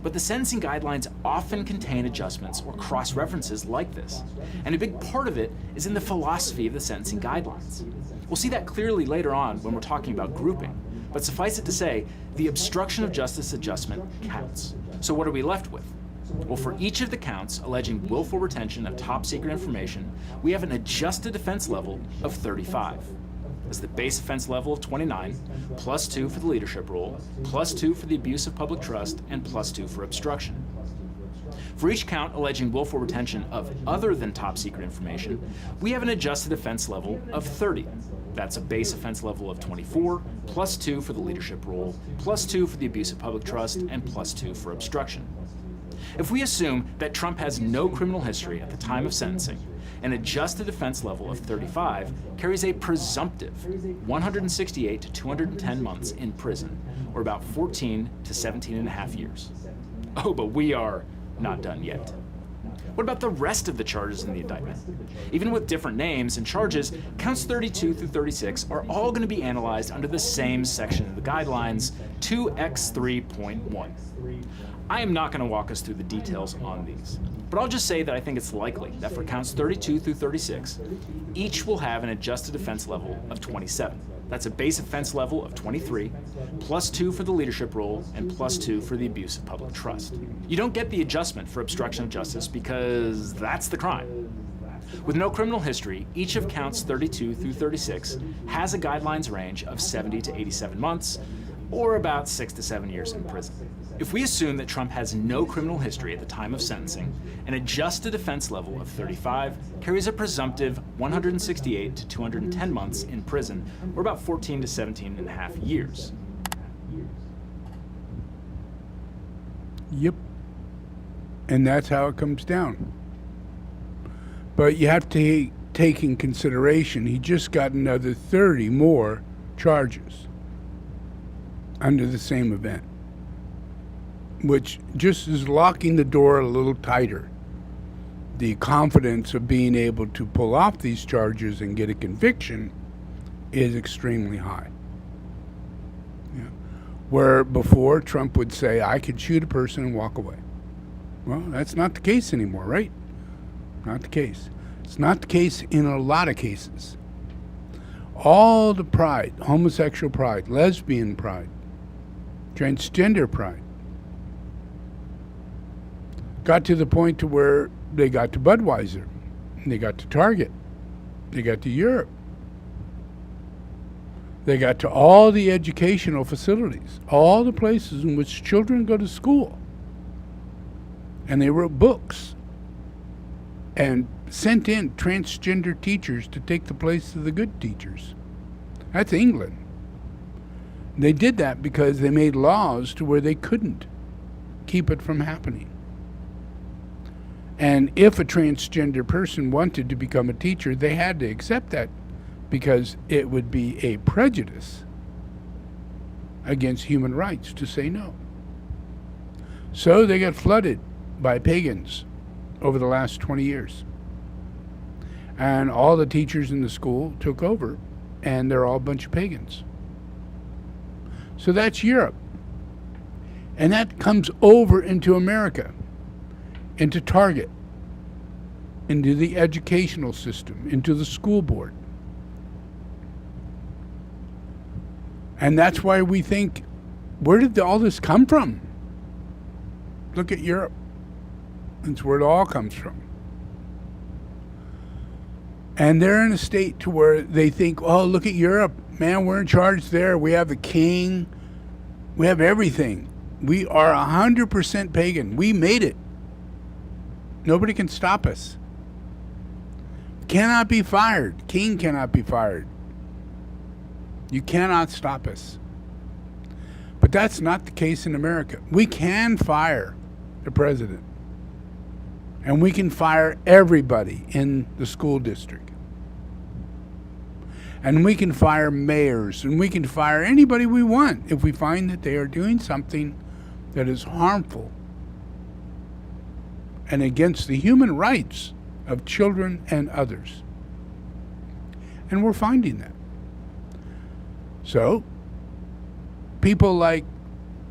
S11: But the sentencing guidelines often contain adjustments or cross-references like this. And a big part of it is in the philosophy of the sentencing guidelines. We'll see that clearly later on when we're talking about grouping. But suffice it to say, the obstruction of justice adjustment counts. So what are we left with? Well, for each of the counts alleging willful retention of top secret information, we have an adjusted offense level of 35. As the base offense level of 29, plus 2 for the leadership role, plus 2 for the abuse of public trust, and plus 2 for obstruction. For each count alleging willful retention of other than top secret information, we have an adjusted offense level of 30. That's a base offense level of 24, plus 2 for the leadership role, plus 2 for the abuse of public trust, and plus 2 for obstruction. If we assume that Trump has no criminal history at the time of sentencing, an adjusted offense level of 35 carries a presumptive 168 to 210 months in prison, or about 14 to 17 and a half years. Oh, but we are not done yet. What about the rest of the charges in the indictment? Even with different names and charges, counts 32 through 36 are all going to be analyzed under the same section of the guidelines, 2X3.1. I am not going to walk us through the details on these, but I'll just say that I think it's likely that for counts 32 through 36, each will have an adjusted offense level of 27. That's a base offense level of 23, plus 2 for the leadership role, and plus 2 for the abuse of public trust. You don't get the adjustment for obstruction of justice because that's the crime. With no criminal history, each of counts 32 through 36 has a guidelines range of 70 to 87 months, or about 6 to 7 years in prison. If we assume that Trump has no criminal history at the time of sentencing, an adjusted offense level of 35 carries a presumptive 168 to 210 months in prison, or about 14 to 17 and a half years.
S1: Yep. And that's how it comes down. But you have to take in consideration, he just got another 30 more charges under the same event, which just is locking the door a little tighter. The confidence of being able to pull off these charges and get a conviction is extremely high. Yeah. Where before Trump would say, I could shoot a person and walk away. Well, that's not the case anymore, right? Not the case. It's not the case in a lot of cases. All the pride, homosexual pride, lesbian pride, transgender pride, got to the point to where they got to Budweiser, they got to Target, they got to Europe, they got to all the educational facilities, all the places in which children go to school. And they wrote books and sent in transgender teachers to take the place of the good teachers. That's England. They did that because they made laws to where they couldn't keep it from happening. And if a transgender person wanted to become a teacher, they had to accept that because it would be a prejudice against human rights to say no. So they got flooded by pagans over the last 20 years. And all the teachers in the school took over, and they're all a bunch of pagans. So that's Europe. And that comes over into America, into Target, into the educational system, into the school board. And that's why we think, where did all this come from? Look at Europe. That's where it all comes from. And they're in a state to where they think, oh, look at Europe. Man, we're in charge there. We have the king. We have everything. We are 100% pagan. We made it. Nobody can stop us. Cannot be fired. King cannot be fired. You cannot stop us. But that's not the case in America. We can fire the president. And we can fire everybody in the school district. And we can fire mayors. And we can fire anybody we want if we find that they are doing something that is harmful and against the human rights of children and others. And we're finding that. So, people like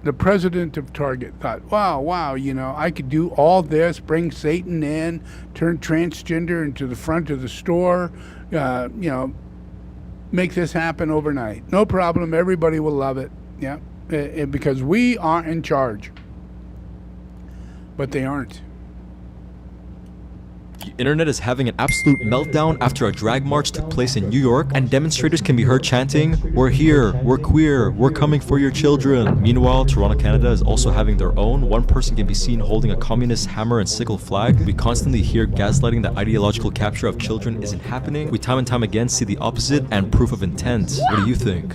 S1: the president of Target thought, wow, you know, I could do all this, bring Satan in, turn transgender into the front of the store, make this happen overnight. No problem, everybody will love it, yeah, because we are in charge. But they aren't.
S10: The internet is having an absolute meltdown after a drag march took place in New York, and demonstrators can be heard chanting, "We're here, we're queer, we're coming for your children." Meanwhile, Toronto, Canada is also having their own. One person can be seen holding a communist hammer and sickle flag. We constantly hear gaslighting that ideological capture of children isn't happening. We time and time again see the opposite and proof of intent. What do you think?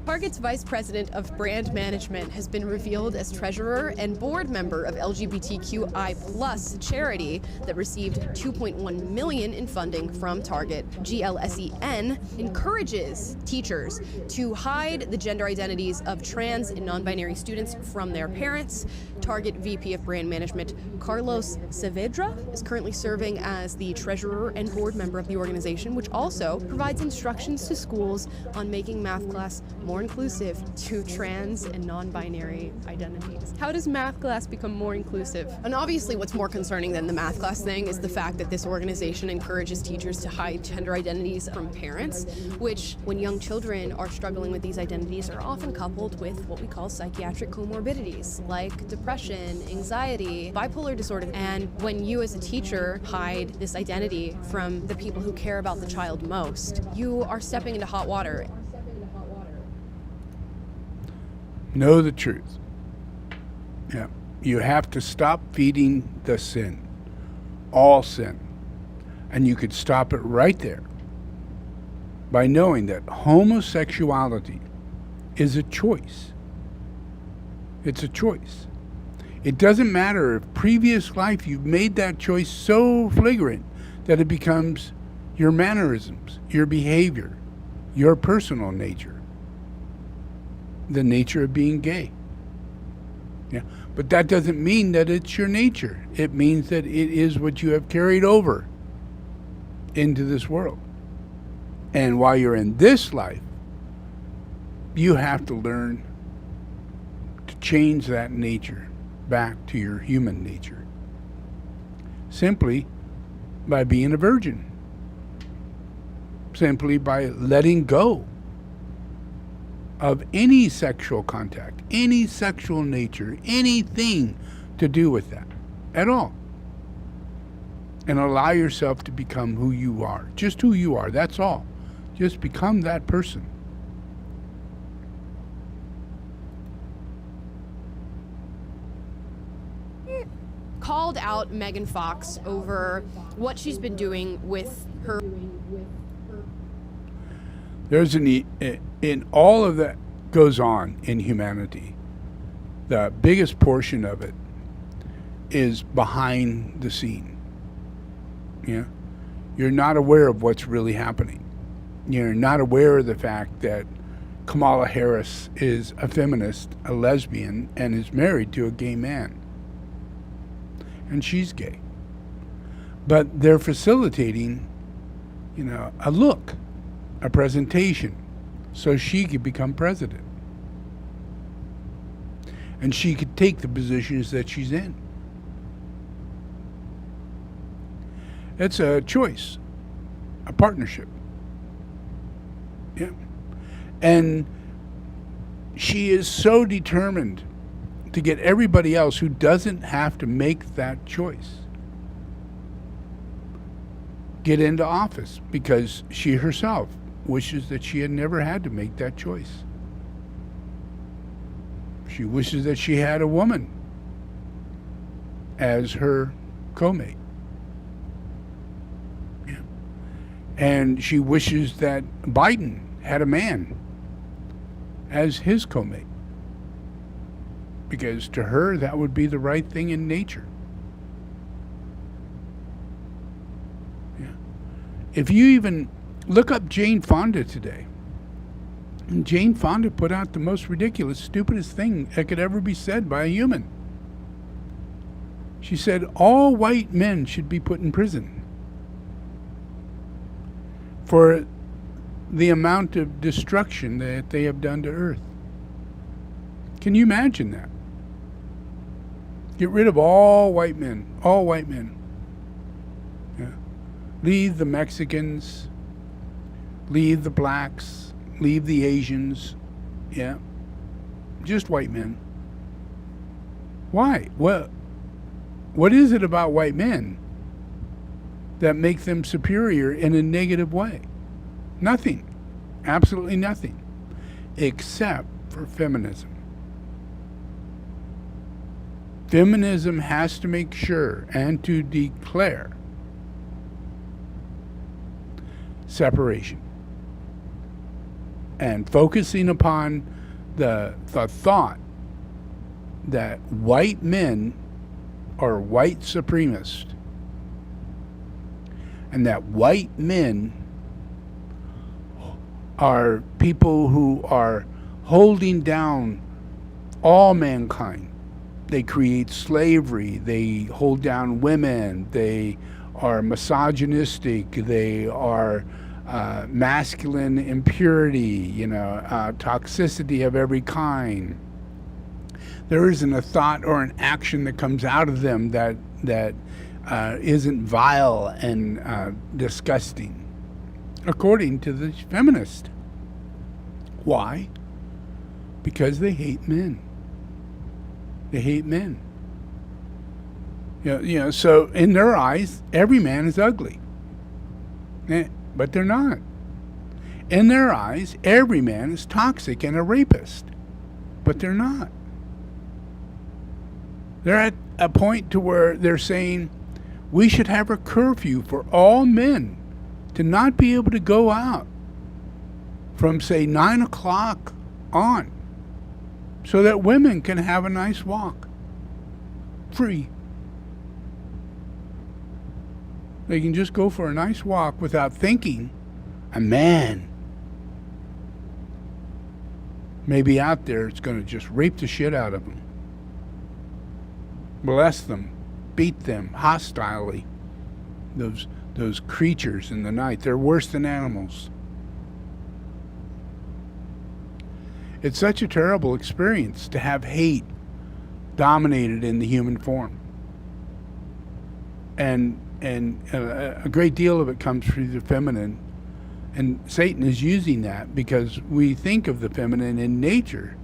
S12: Target's vice president of brand management has been revealed as treasurer and board member of LGBTQI+ charity that received $2.1 million in funding from Target. GLSEN encourages teachers to hide the gender identities of trans and non-binary students from their parents. Target VP of brand management Carlos Saavedra is currently serving as the treasurer and board member of the organization, which also provides instructions to schools on making math class more inclusive to trans and non-binary identities. How does math class become more inclusive? And obviously what's more concerning than the math class thing is the fact that this organization encourages teachers to hide gender identities from parents, which when young children are struggling with these identities are often coupled with what we call psychiatric comorbidities like depression, anxiety, bipolar bipolar disorder. And when you as a teacher hide this identity from the people who care about the child most, you are stepping into hot water.
S1: Know the truth. Yeah. You have to stop feeding the sin, all sin. And you could stop it right there by knowing that homosexuality is a choice. It's a choice. It doesn't matter if previous life you've made that choice so flagrant that it becomes your mannerisms, your behavior, your personal nature, the nature of being gay. Yeah. But that doesn't mean that it's your nature. It means that it is what you have carried over into this world. And while you're in this life, you have to learn to change that nature back to your human nature. Simply by being a virgin. Simply by letting go of any sexual contact, any sexual nature, anything to do with that at all. And allow yourself to become who you are. Just who you are, that's all. Just become that person.
S12: Called out Megan Fox over what she's been doing with her.
S1: There's in all of that goes on in humanity, the biggest portion of it is behind the scene. Yeah, you're not aware of what's really happening. You're not aware of the fact that Kamala Harris is a feminist, a lesbian, and is married to a gay man. And she's gay. But they're facilitating, a look, a presentation, so she could become president. And she could take the positions that she's in. It's a choice, a partnership. Yeah. And she is so determined to get everybody else who doesn't have to make that choice get into office, because she herself wishes that she had never had to make that choice. She wishes that she had a woman as her co-mate. Yeah. And she wishes that Biden had a man as his co-mate, because to her that would be the right thing in nature. Yeah. If you even look up Jane Fonda today, and Jane Fonda put out the most ridiculous, stupidest thing that could ever be said by a human. She said all white men should be put in prison for the amount of destruction that they have done to Earth. Can you imagine that? Get rid of all white men. All white men. Yeah. Leave the Mexicans. Leave the blacks. Leave the Asians. Yeah. Just white men. Why? What is it about white men that make them superior in a negative way? Nothing. Absolutely nothing. Except for feminism. Feminism has to make sure and to declare separation. And focusing upon the thought that white men are white supremacists, and that white men are people who are holding down all mankind. They create slavery, they hold down women, they are misogynistic, they are masculine impurity, toxicity of every kind. There isn't a thought or an action that comes out of them that isn't vile and disgusting, according to the feminist. Why? Because they hate men. They hate men. So in their eyes, every man is ugly. But they're not. In their eyes, every man is toxic and a rapist. But they're not. They're at a point to where they're saying we should have a curfew for all men to not be able to go out from, say, 9 o'clock on, so that women can have a nice walk. Free. They can just go for a nice walk without thinking a man may be out there that's going to just rape the shit out of them, molest them, beat them hostilely. Those creatures in the night, they're worse than animals. It's such a terrible experience to have hate dominated in the human form. And a great deal of it comes through the feminine. And Satan is using that because we think of the feminine in nature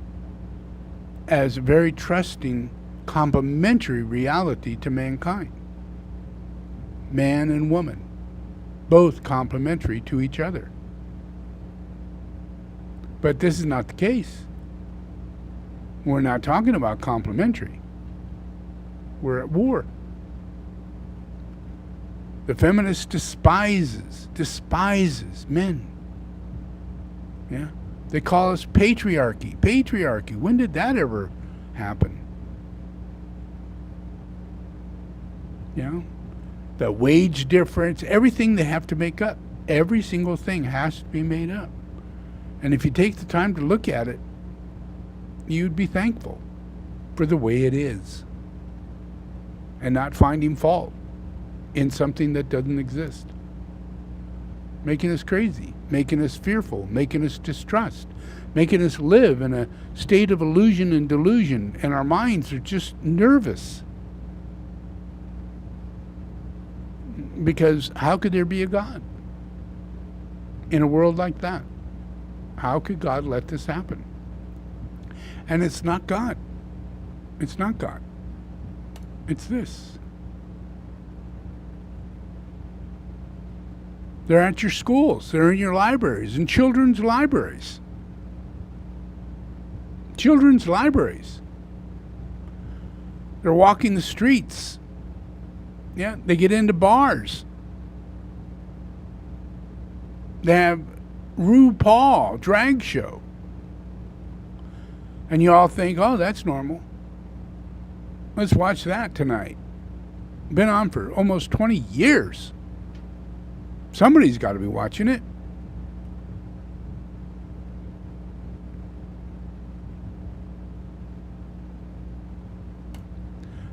S1: as a very trusting, complementary reality to mankind. Man and woman, both complementary to each other. But this is not the case. We're not talking about complementary. We're at war. The feminist despises men. Yeah? They call us patriarchy. Patriarchy. When did that ever happen? The wage difference, everything they have to make up. Every single thing has to be made up. And if you take the time to look at it, you'd be thankful for the way it is and not finding fault in something that doesn't exist. Making us crazy, making us fearful, making us distrust, making us live in a state of illusion and delusion, and our minds are just nervous. Because how could there be a God in a world like that? How could God let this happen? And it's not God. It's not God. It's this. They're at your schools. They're in your libraries, in children's libraries. Children's libraries. They're walking the streets. Yeah, they get into bars. They have RuPaul drag show. And you all think, oh, that's normal. Let's watch that tonight. Been on for almost 20 years. Somebody's got to be watching it.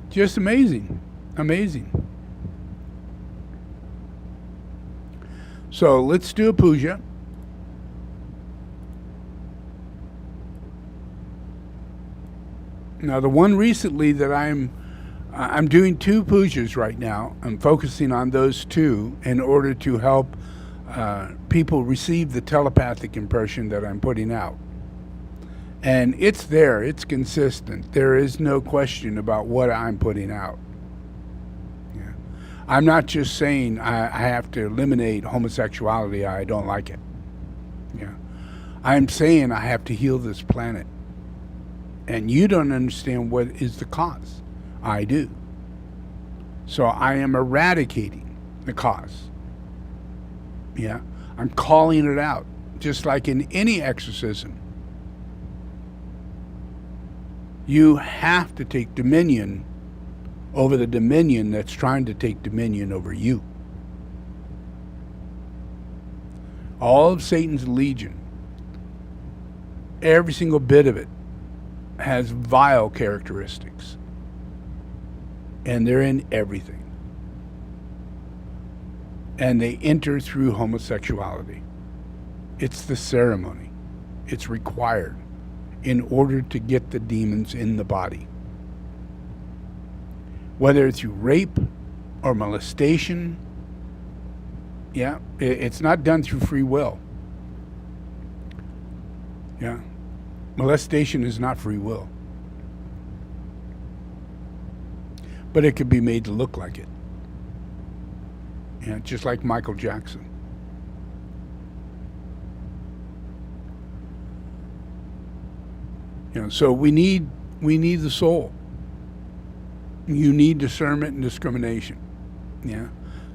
S1: Just amazing. Amazing. So let's do a puja. Now, the one recently that I'm doing 2 pujas right now. I'm focusing on those 2 in order to help people receive the telepathic impression that I'm putting out. And it's there. It's consistent. There is no question about what I'm putting out. Yeah. I'm not just saying I have to eliminate homosexuality. I don't like it. Yeah. I'm saying I have to heal this planet. And you don't understand what is the cause. I do. So I am eradicating the cause. Yeah. I'm calling it out, just like in any exorcism. You have to take dominion over the dominion that's trying to take dominion over you. All of Satan's legion, every single bit of it, has vile characteristics. And they're in everything. And they enter through homosexuality. It's the ceremony. It's required in order to get the demons in the body. Whether through rape or molestation, yeah, it's not done through free will. Yeah. Molestation is not free will. but it could be made to look like it. Yeah, just like Michael Jackson. So we need the soul. You need discernment and discrimination. Yeah.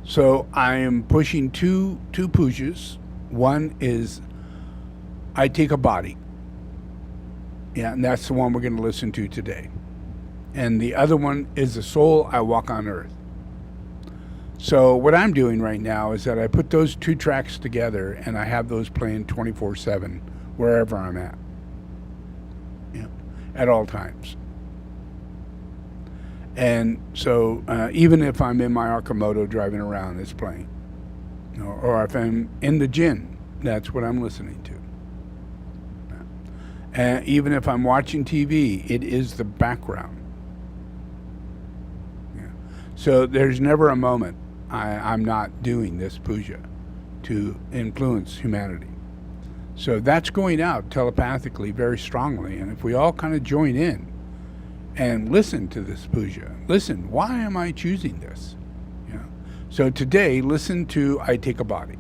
S1: So I am pushing two pujas. One is I take a body. Yeah, and that's the one we're going to listen to today. And the other one is the soul, I walk on earth. So what I'm doing right now is that I put those two tracks together and I have those playing 24/7 wherever I'm at. Yeah, at all times. And so even if I'm in my Arkamoto driving around, it's playing. Or if I'm in the gym, that's what I'm listening to. And even if I'm watching TV, it is the background. Yeah. So there's never a moment I'm not doing this puja to influence humanity. So that's going out telepathically very strongly. And if we all kind of join in and listen to this puja, listen, why am I choosing this? Yeah. So today, listen to I Take a Body.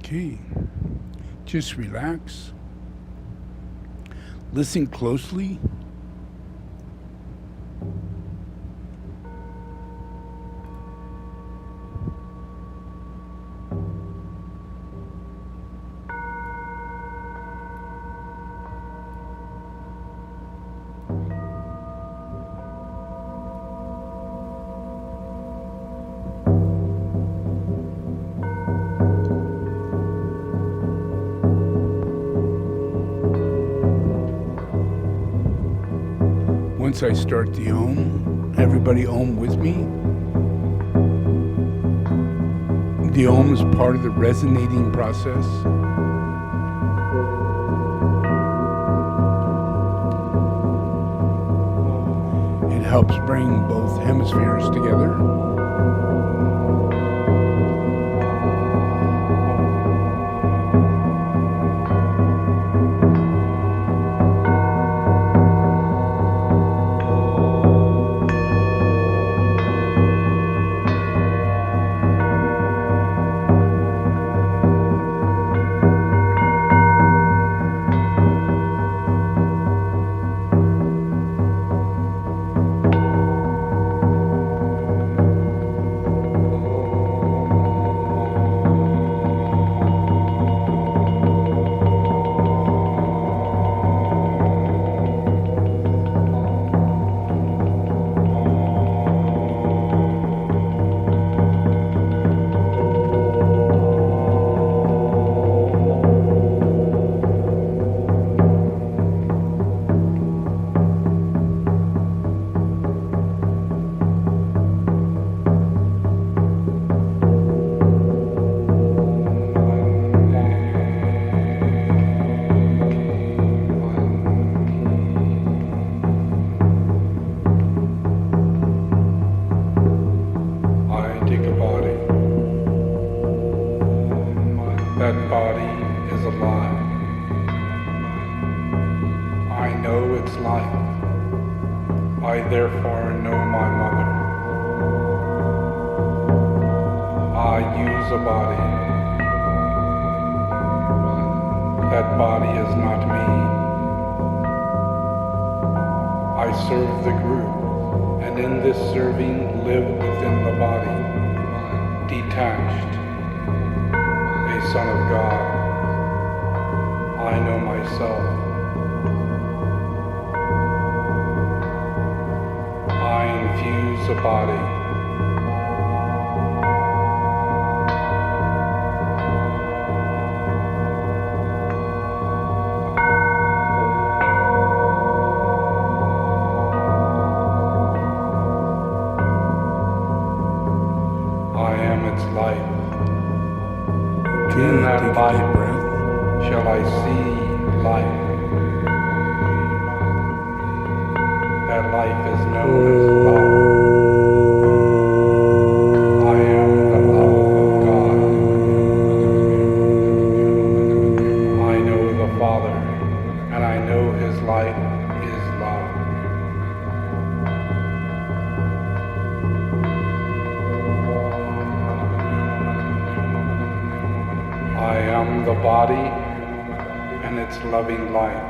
S1: Okay, just relax. Listen closely. Once I start the Om, everybody Om with me. The Om is part of the resonating process. It helps bring both hemispheres together. That body is alive. I know its life. I therefore know my mother. I use a body. That body is not me. I serve the group. and in this serving live within the body, detached, a son of God. I know myself. I infuse a body. In that light shall I see life. That life is known as love. I am the love of God. I know the Father, and I know His light is love. I am the body and its loving life.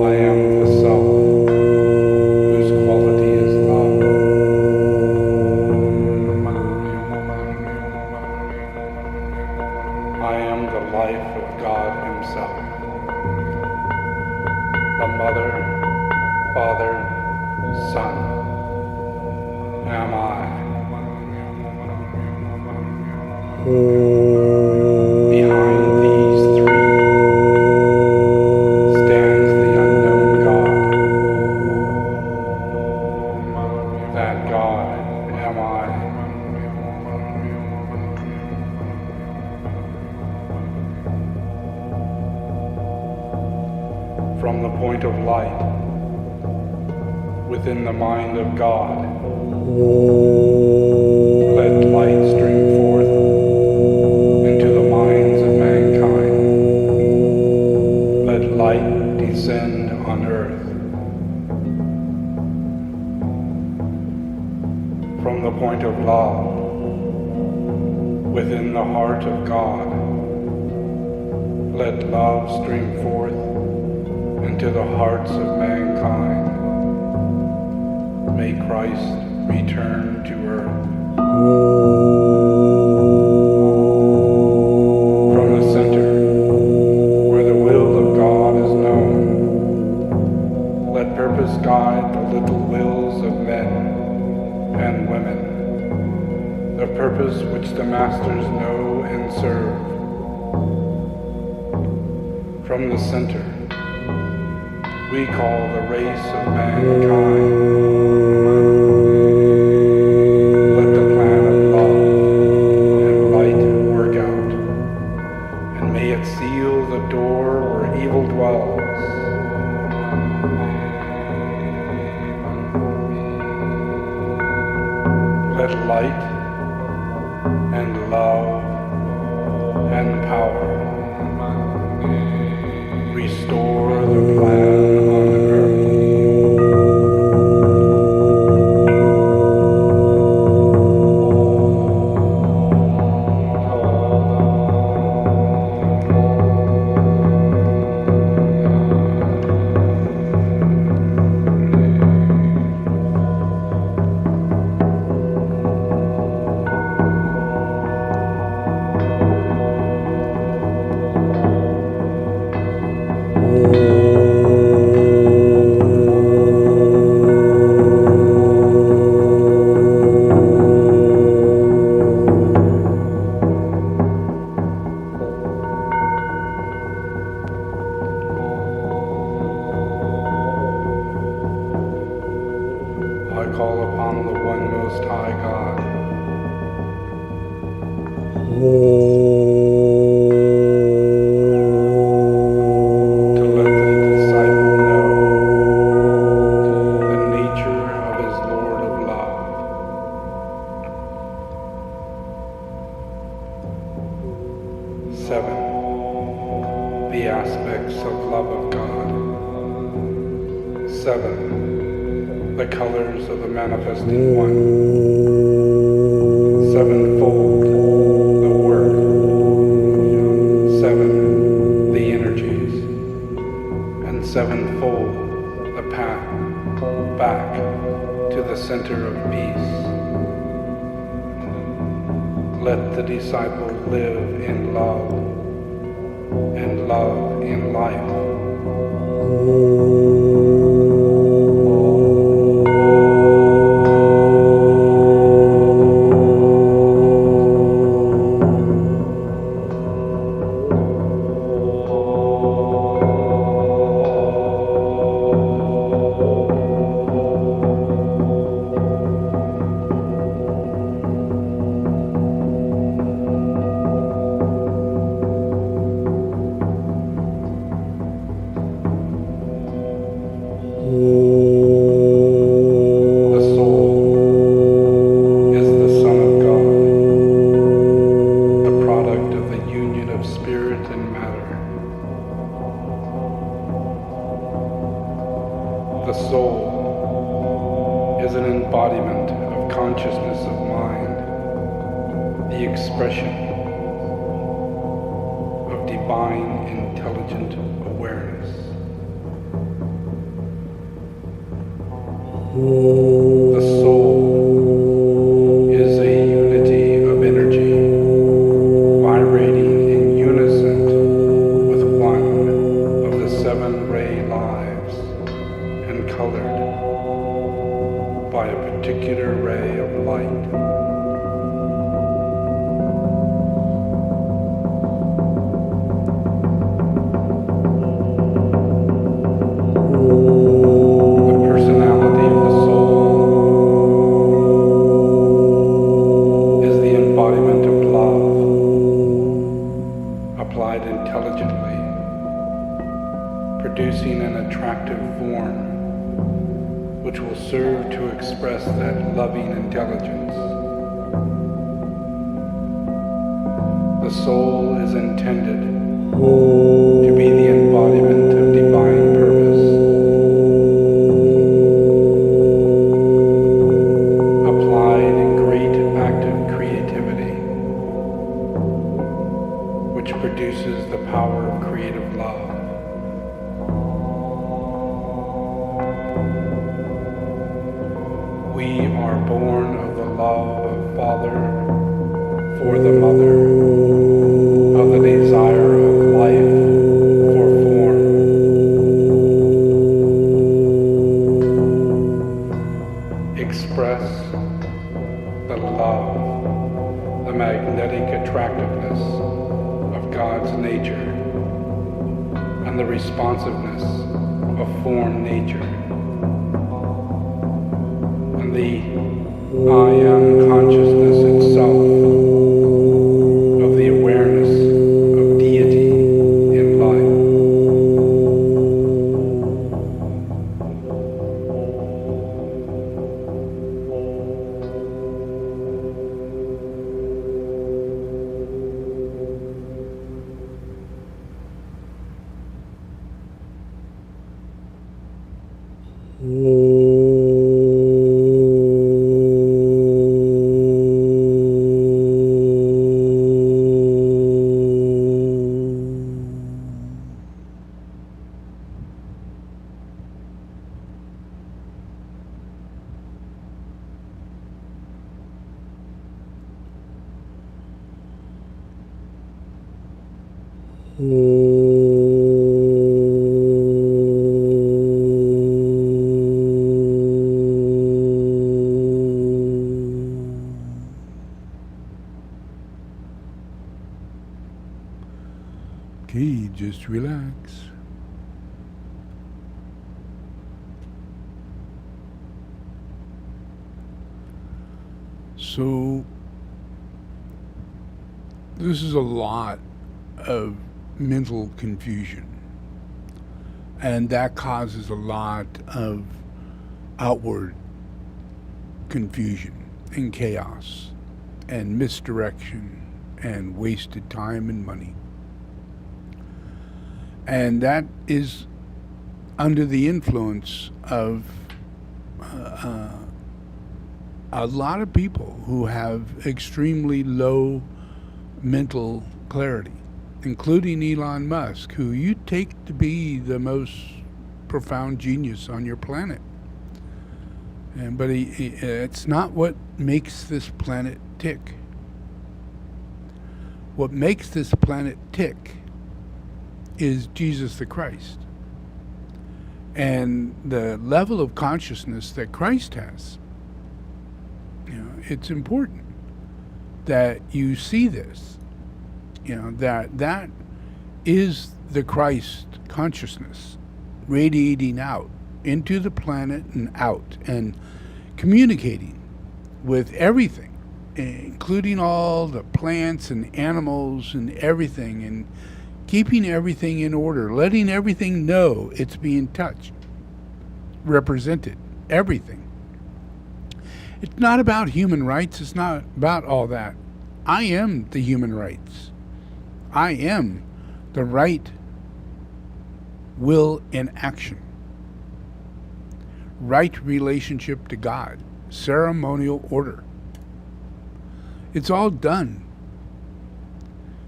S1: I am the self whose quality is love. I am the life of God Himself. The Mother, Father, Son am I. Behind these three stands the unknown God. That God am I. From the point of light within the mind of God, let light stream forth into the minds of mankind. Let light descend on earth. From the point of love within the heart of God, let love stream forth into the hearts of mankind. May Christ return to earth. From the center, where the will of God is known, let purpose guide the little wills of men and women, the purpose which the masters know and serve. From the center, we call the race of mankind. Let the plan of love and light work out, and may it seal the door where evil dwells. Let light and love and power restore the plan on earth. I call upon the one most high God. To let the disciple know the nature of his Lord of love. Seven, the aspects of love of God. Seven, the colors of the manifesting one. Sevenfold, the work. Seven, the energies. And sevenfold, the path back to the center of peace. Let the disciple live in love and love in life. The soul is an embodiment of consciousness of mind, the expression of divine intelligent awareness. The soul is a unity of energy, vibrating in unison with one of the 7 ray lives, and colored by a particular ray of light. The personality of the soul is the embodiment of love, applied intelligently, producing an attractive form which will serve to express that loving intelligence. The soul is intended to be the embodiment of divine purpose, applied in great active creativity, which produces the power of creative love. We are born of the love of Father for the Mother, of the desire of life for form. Express the love, the magnetic attractiveness of God's nature, and the responsiveness of form nature. The I am consciousness itself of the awareness of deity in life. Okay, just relax. So, this is a lot of mental confusion, and that causes a lot of outward confusion and chaos and misdirection and wasted time and money. And that is under the influence of a lot of people who have extremely low mental clarity, including Elon Musk, who you take to be the most profound genius on your planet. But it's not what makes this planet tick. What makes this planet tick is Jesus the Christ. And the level of consciousness that Christ has. It's important that you see this. That is the Christ consciousness radiating out into the planet and out and communicating with everything, including all the plants and animals and everything, and keeping everything in order, letting everything know it's being touched, represented, everything. It's not about human rights. It's not about all that. I am the human rights. I am the right will in action. Right relationship to God. Ceremonial order. It's all done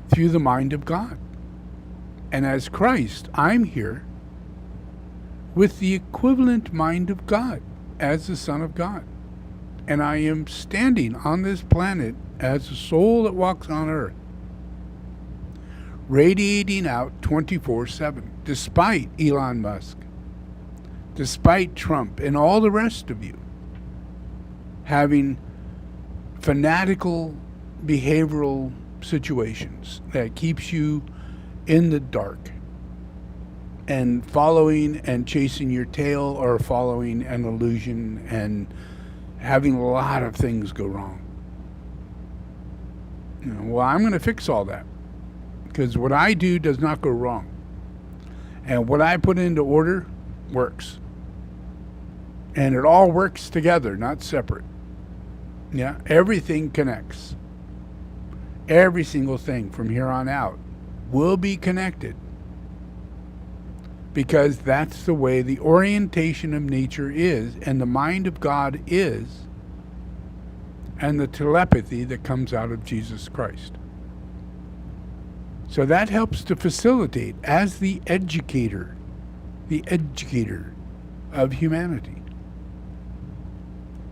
S1: through the mind of God. And as Christ, I'm here with the equivalent mind of God as the Son of God. And I am standing on this planet as a soul that walks on earth, radiating out 24/7, despite Elon Musk, despite Trump and all the rest of you having fanatical behavioral situations that keeps you in the dark and following and chasing your tail or following an illusion and having a lot of things go wrong. Well, I'm going to fix all that because what I do does not go wrong. And what I put into order works. And it all works together, not separate. Yeah, everything connects. Every single thing from here on out will be connected. Because that's the way the orientation of nature is, and the mind of God is, and the telepathy that comes out of Jesus Christ. So that helps to facilitate as the educator of humanity.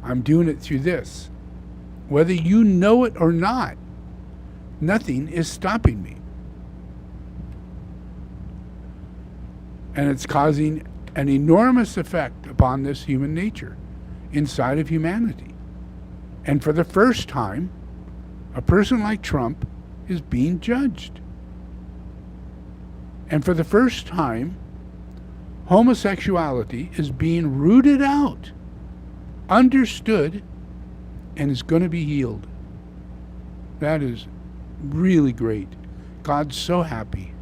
S1: I'm doing it through this. Whether you know it or not, nothing is stopping me. And it's causing an enormous effect upon this human nature inside of humanity. And for the first time, a person like Trump is being judged. And for the first time, homosexuality is being rooted out, understood, and is going to be healed. That is really great. God's so happy.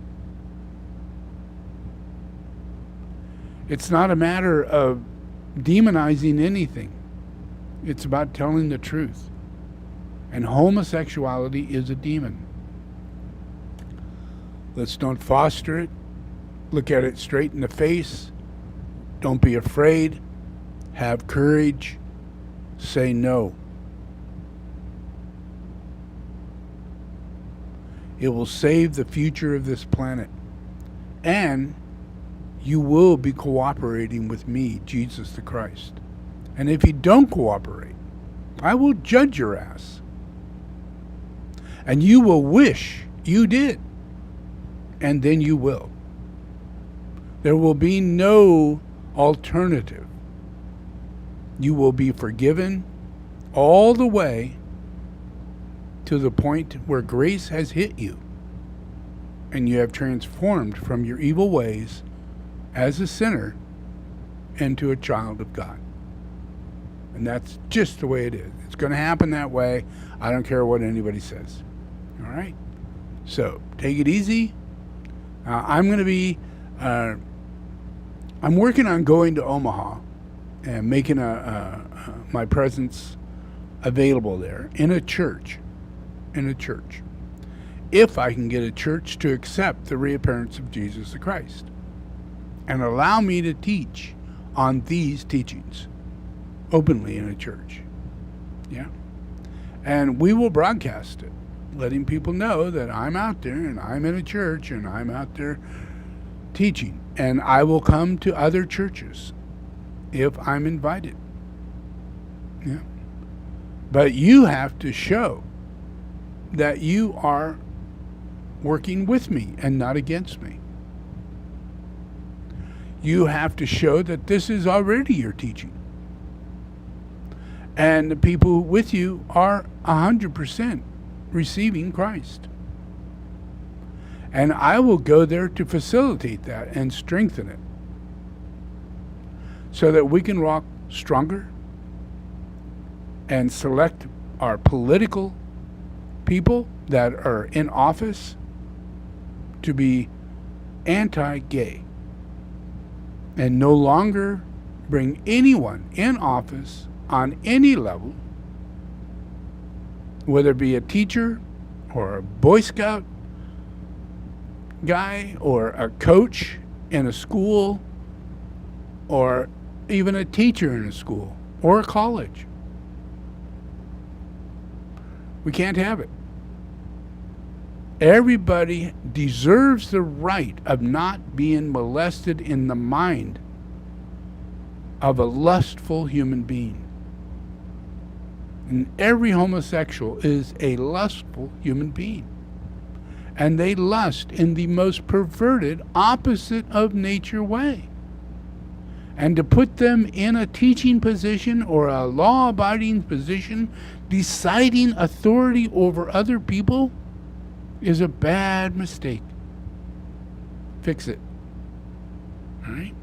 S1: It's not a matter of demonizing anything. It's about telling the truth. And homosexuality is a demon. Let's don't foster it. Look at it straight in the face. Don't be afraid. Have courage. Say no. It will save the future of this planet. And you will be cooperating with me, Jesus the Christ. And if you don't cooperate, I will judge your ass. And you will wish you did. And then you will. There will be no alternative. You will be forgiven all the way to the point where grace has hit you. And you have transformed from your evil ways as a sinner into a child of God. And that's just the way it is. It's going to happen that way. I don't care what anybody says. All right? So, take it easy. I'm going to be, I'm working on going to Omaha and making my presence available there in a church. If I can get a church to accept the reappearance of Jesus the Christ and allow me to teach on these teachings openly in a church. Yeah. And we will broadcast it, letting people know that I'm out there and I'm in a church and I'm out there teaching And I will come to other churches if I'm invited. Yeah. But you have to show that you are working with me and not against me. You have to show that this is already your teaching. And the people with you are 100% receiving Christ. And I will go there to facilitate that and strengthen it so that we can walk stronger and select our political people that are in office to be anti-gay and no longer bring anyone in office on any level, whether it be a teacher or a Boy Scout guy or a coach in a school or even a teacher in a school or a college. We can't have it. Everybody deserves the right of not being molested in the mind of a lustful human being. And every homosexual is a lustful human being. And they lust in the most perverted, opposite of nature way. And to put them in a teaching position or a law-abiding position, deciding authority over other people, is a bad mistake. Fix it. All right?